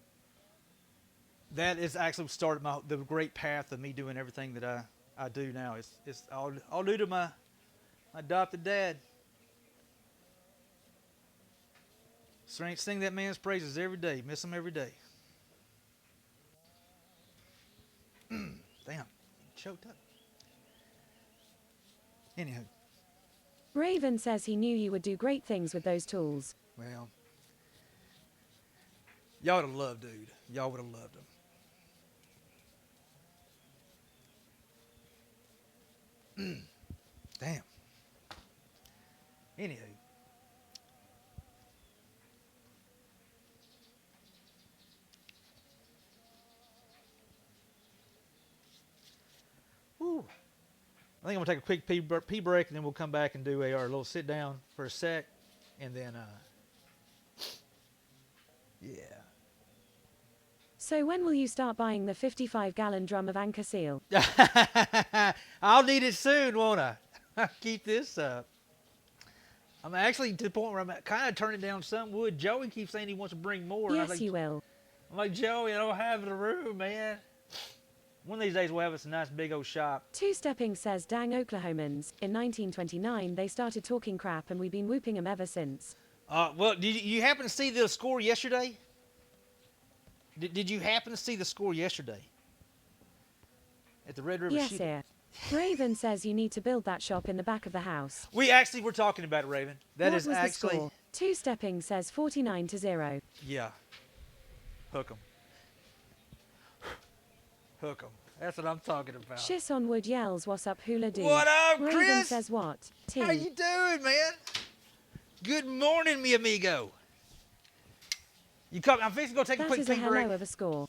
that is actually started the great path of me doing everything that I do now. It's all due to my adopted dad. Sing that man's praises every day. Miss him every day. Damn, choked up. Anyhow, Raven says he knew you would do great things with those tools. well, y'all would have loved dude. Y'all would have loved him. Damn. Anywho. Whew. I think I'm gonna take a quick pee break, and then we'll come back and do our little sit down for a sec, and then yeah. So when will you start buying the 55-gallon drum of Anchor Seal? I'll need it soon, won't I? Keep this up. I'm actually to the point where I'm kind of turning down some wood. Joey keeps saying he wants to bring more. Yes, you will. I'm like, Joey, I don't have the room, man. One of these days we'll have us a nice big old shop. Two-stepping says, dang Oklahomans, in 1929 they started talking crap and we've been whooping them ever since. Well, did you happen to see the score yesterday? Did you happen to see the score yesterday? At the Red River Yes, Shooting? sir. Raven says you need to build that shop in the back of the house. We actually were talking about it, Raven. That What is was actually... the score? Two-stepping says 49-0. Yeah. Hook 'em. Hook 'em. That's what I'm talking about. Shiss on Wood yells, what's up, hula doo? What up, Raven Chris? says what? T. How you doing, man? Good morning, mi amigo. I'm fixing to go take a That quick is a pee hello break. of a score.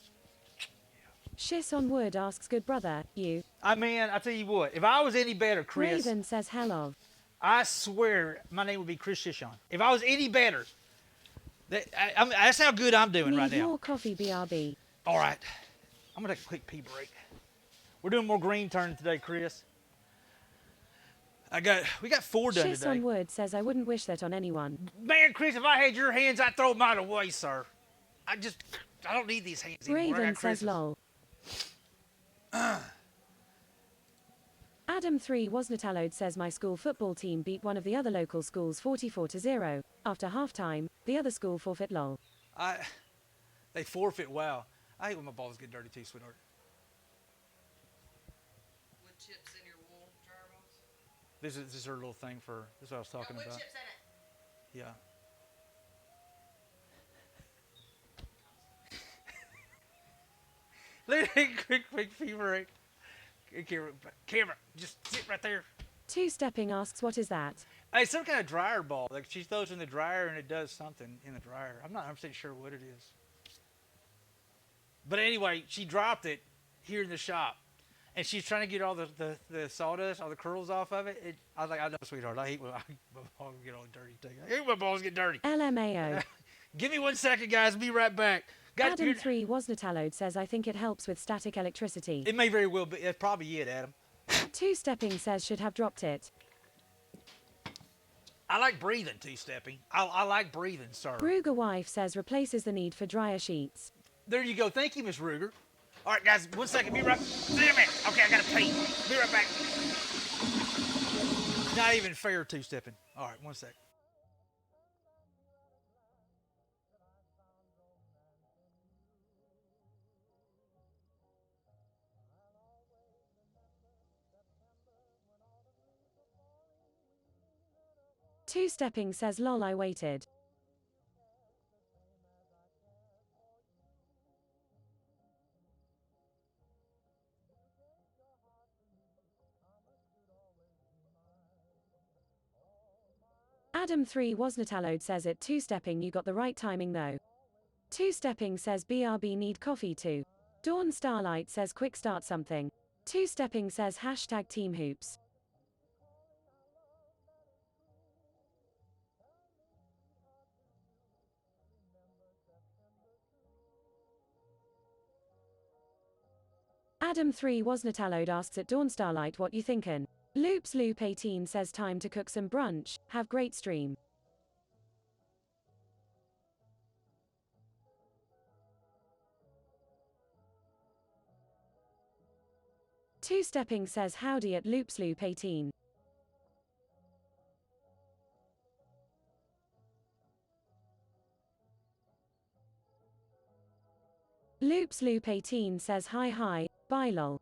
Shiss on Wood asks, good brother, you. I tell you what, if I was any better, Chris, Raven says hell of. I swear my name would be Chris Shishon. If I was any better, that's how good I'm doing Need right now. more coffee, BRB. All right, I'm gonna take a quick pee break. We're doing more green turn today, Chris. We got 4 done Shiss today. on Wood says I wouldn't wish that on anyone. Man, Chris, if I had your hands, I'd throw mine away, sir. I don't need these hands anymore. I Raven got says Chris's. lol. Adam 3 Wasnatallode says my school football team beat one of the other local schools 44-0. After halftime, the other school forfeit lol. They forfeit. Wow. I hate when my balls get dirty too, sweetheart. Wood chips in your wool, Jarvis? This is her little thing for. This is what I was talking Wood about. chips in it. Yeah. Let me take a quick pee break. Camera, just sit right there. Two-stepping asks what is that? It's some kind of dryer ball. Like she throws it in the dryer and it does something in the dryer. I'm not 100% sure what it is. But anyway, she dropped it here in the shop. And she's trying to get all the sawdust, all the curls off of it. I was like, I know, sweetheart. I hate when my balls get all dirty. I hate when my balls get dirty. LMAO. Give me 1 second, guys. Be right back. Adam 3 Wasnatallode says I think it helps with static electricity. It may very well be. That's probably it, Adam. Two-stepping says should have dropped it. I like breathing, two-stepping. I like breathing, sir. Ruger wife says replaces the need for dryer sheets. There you go. Thank you, Miss Ruger. All right, guys. 1 second. Be right. Damn it. Okay, I got to pee. Be right back. Not even fair, two-stepping. All right, 1 sec. Two-stepping says lol I waited. Adam 3 Wasnatallode says it. Two-stepping, you got the right timing though. Two-stepping says BRB need coffee too. Dawn Starlight says quick start something. Two-stepping says hashtag team hoops. Adam 3 Wasnatallode asks at Dawn Starlight what you thinkin'. Loops Loop 18 says time to cook some brunch, have great stream. Two-stepping says howdy at Loops Loop 18. Loops Loop 18 says hi, bye lol.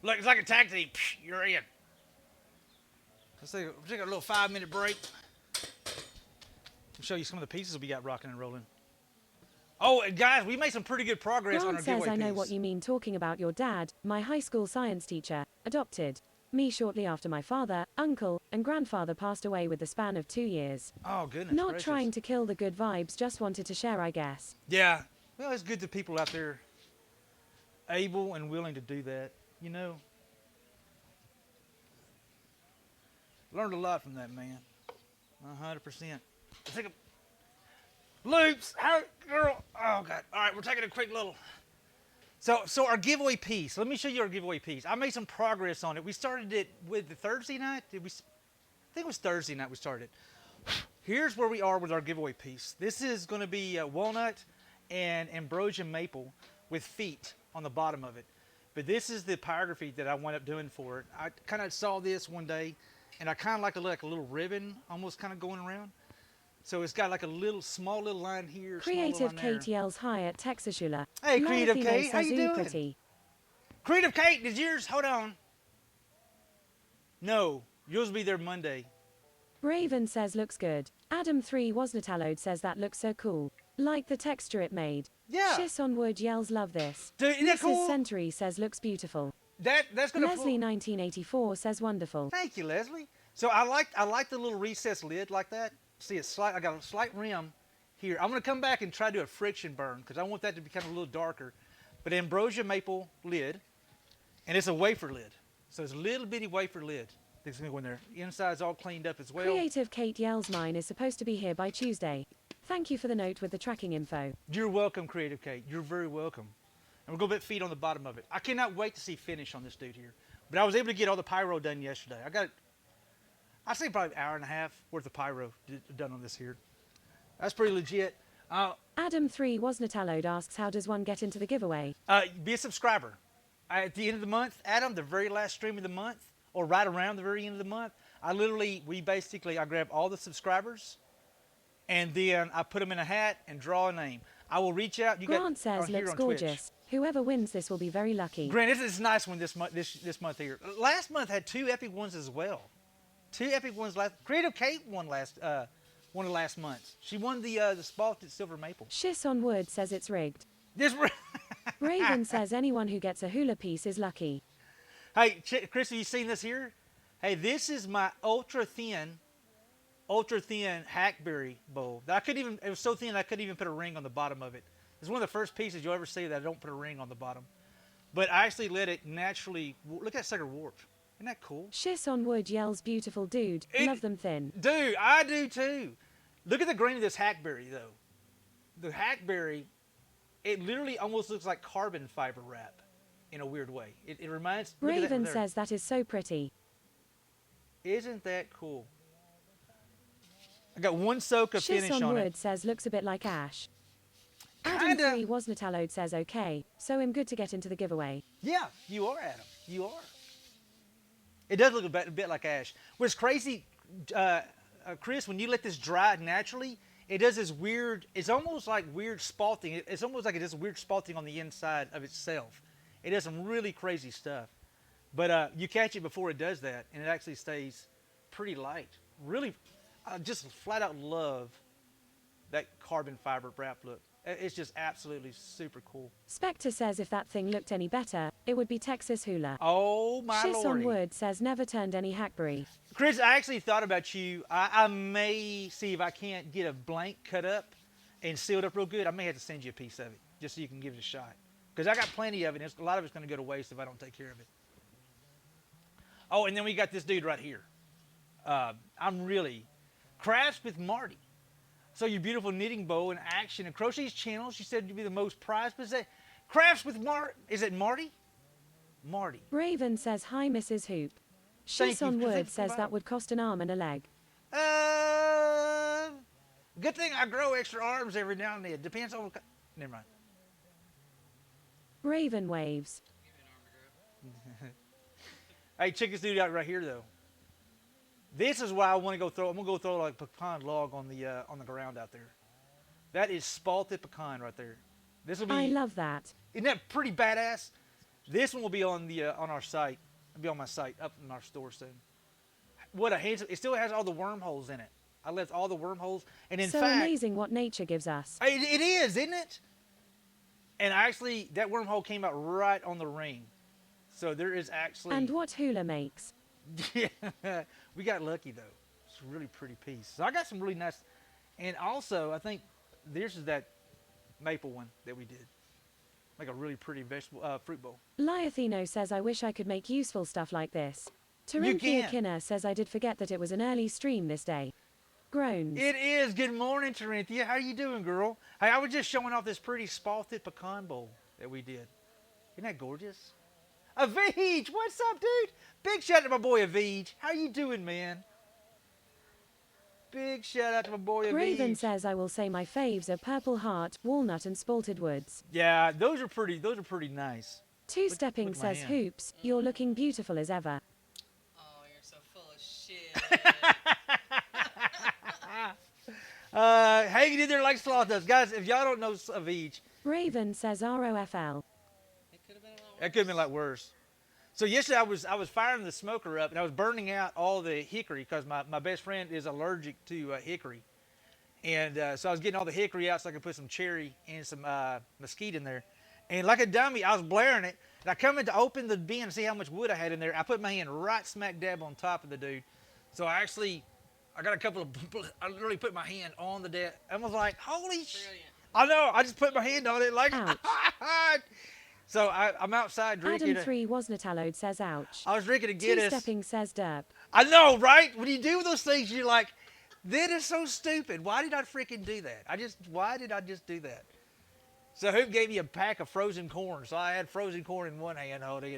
Look, it's like a tag team. Psh, you're in. Let's take a little 5-minute break. I'll show you some of the pieces we got rocking and rolling. Oh, and guys, we made some pretty good progress on Grant our says giveaway I know piece. what you mean talking about your dad, my high school science teacher, adopted me shortly after my father, uncle, and grandfather passed away with the span of 2 years. Oh, goodness Not gracious. trying to kill the good vibes, just wanted to share, I guess. Yeah. Well, it's good that people out there able and willing to do that, you know. Learned a lot from that man. 100%. I think Loops, how, girl, oh God. All right, we're taking a quick little. So our giveaway piece, let me show you our giveaway piece. I made some progress on it. We started it with the Thursday night. I think it was Thursday night we started. Here's where we are with our giveaway piece. This is going to be walnut and ambrosia maple with feet on the bottom of it. But this is the pyrography that I wound up doing for it. I kind of saw this one day, and I kind of like to look like a little ribbon almost kind of going around. So it's got like a little, small little line here. Creative small line Kate yells hi at Texashula. Hey, Creative Lorethino Kate, how says, you "Ooh, doing?" pretty. Creative Kate, is yours? Hold on. No, yours will be there Monday. Raven says looks good. Adam 3 Wasnatallode says that looks so cool. Like the texture it made. Yeah. Shiss on Wood yells love this. Dude, isn't that Mrs. cool? Century says looks beautiful. That's gonna. Leslie 1984 says wonderful. Thank you, Leslie. So I like the little recessed lid like that. See, it's slight. I got a slight rim here. I'm gonna come back and try to do a friction burn because I want that to become a little darker. But ambrosia maple lid, and it's a wafer lid. So it's a little bitty wafer lid that's gonna go in there. Inside's all cleaned up as well. Creative Kate yells mine is supposed to be here by Tuesday. Thank you for the note with the tracking info. You're welcome, Creative Kate. You're very welcome. And we're going to put feet on the bottom of it. I cannot wait to see finish on this dude here. But I was able to get all the pyro done yesterday. I'd say probably an hour and a half worth of pyro done on this here. That's pretty legit. Adam 3 Wasnatallode asks how does one get into the giveaway? Be a subscriber. At the end of the month, Adam, the very last stream of the month, or right around the very end of the month, I grab all the subscribers, and then I put them in a hat and draw a name. I will reach out. Grant says looks gorgeous. Whoever wins this will be very lucky. Grant, this is a nice one this month here. Last month had 2 epic ones as well. 2 epic ones last. Creative Kate won one of last months. She won the Spalted Silver Maple. Shiss on Wood says it's rigged. This. Raven says anyone who gets a hula piece is lucky. Hey, Chris, have you seen this here? Hey, this is my ultra thin hackberry bowl. It was so thin I couldn't even put a ring on the bottom of it. It's one of the first pieces you'll ever see that I don't put a ring on the bottom. But I actually let it naturally, look at that sucker warp. Isn't that cool? Shiss on Wood yells beautiful dude, love them thin. Dude, I do too. Look at the grain of this hackberry though. The hackberry It literally almost looks like carbon fiber wrap in a weird way. It reminds. Look at that Raven right there. says that is so pretty. Isn't that cool? I got one soak of Shiz finish on on Wood it. says looks a bit like Ash. Kinda. Adam3 wasn't allowed says okay, so I'm good to get into the giveaway. Yeah, you are, Adam. You are. It does look a bit like ash. What's crazy, Chris, when you let this dry naturally, it does this weird, it's almost like weird spalting. It's almost like it does weird spalting on the inside of itself. It does some really crazy stuff. But you catch it before it does that, and it actually stays pretty light. Really, I just flat out love that carbon fiber wrap look. It's just absolutely super cool. Spectre says if that thing looked any better, it would be Texas Hula. Oh my Shiz on lordy. Wood says never turned any hackberry. Chris, I actually thought about you. I may see if I can't get a blank cut up and sealed up real good. I may have to send you a piece of it just so you can give it a shot. Because I got plenty of it, and a lot of it's going to go to waste if I don't take care of it. Oh, and then we got this dude right here. I'm really Crafts with Marty. So your beautiful knitting bow in action and Crochet's channel. She said you'd be the most prized. But is that Crafts with Marty? Is it Marty? Marty. Raven says hi Mrs. Hoop. Thank Shiz you. on Thank you Wood for says that providing. would cost an arm and a leg. Good thing I grow extra arms every now and then. Depends on. Never mind. Raven waves. Hey, check this dude out right here though. This is why I want to go throw. I'm gonna go throw like a pecan log on the ground out there. That is spalted pecan right there. This will be. I love that. Isn't that pretty badass? This one will be on the on our site. It'll be on my site up in our store soon. What a handsome! It still has all the wormholes in it. I left all the wormholes, and in So fact, amazing what nature gives us. it is, isn't it? And actually, that wormhole came out right on the ring. So there is actually. And what hula makes. Yeah, we got lucky though. It's a really pretty piece. So I got some really nice, and also I think this is that maple one that we did, like a really pretty vegetable fruit bowl. Liathino says I wish I could make useful stuff like this. You Tarinthia can. Kinner says I did forget that it was an early stream this day. Groans. It is. Good morning, Tarinthia. How you doing, girl? Hey, I was just showing off this pretty spalted pecan bowl that we did. Isn't that gorgeous? Avij, what's up, dude? Big shout out to my boy Avij. How you doing, man? Big shout out to my boy Avij. Raven says I will say my faves are Purple Heart, Walnut and Spalted Woods. Yeah, those are pretty nice. Two-stepping look at my says hand. Hoops, you're looking beautiful as ever. Oh, you're so full of shit. Hanging in there like sloth does. Guys, if y'all don't know Avij, Raven says ROFL. It could have been a lot that could have been a lot worse. So yesterday I was firing the smoker up and I was burning out all the hickory because my best friend is allergic to hickory. And so I was getting all the hickory out so I could put some cherry and some mesquite in there. And like a dummy, I was blaring it. And I come in to open the bin and see how much wood I had in there. I put my hand right smack dab on top of the dude. So I got a couple of, I literally put my hand on the deck. I was like, holy shit. brilliant. I know, I just put my hand on it like, Ouch. So I'm outside drinking. Adam3 wasn't allowed says ouch. I was drinking to get us. Two-stepping says derp. I know, right? When you do those things, you're like, that is so stupid. Why did I freaking do that? Why did I just do that? So Hoop gave me a pack of frozen corn. So I had frozen corn in one hand holding it.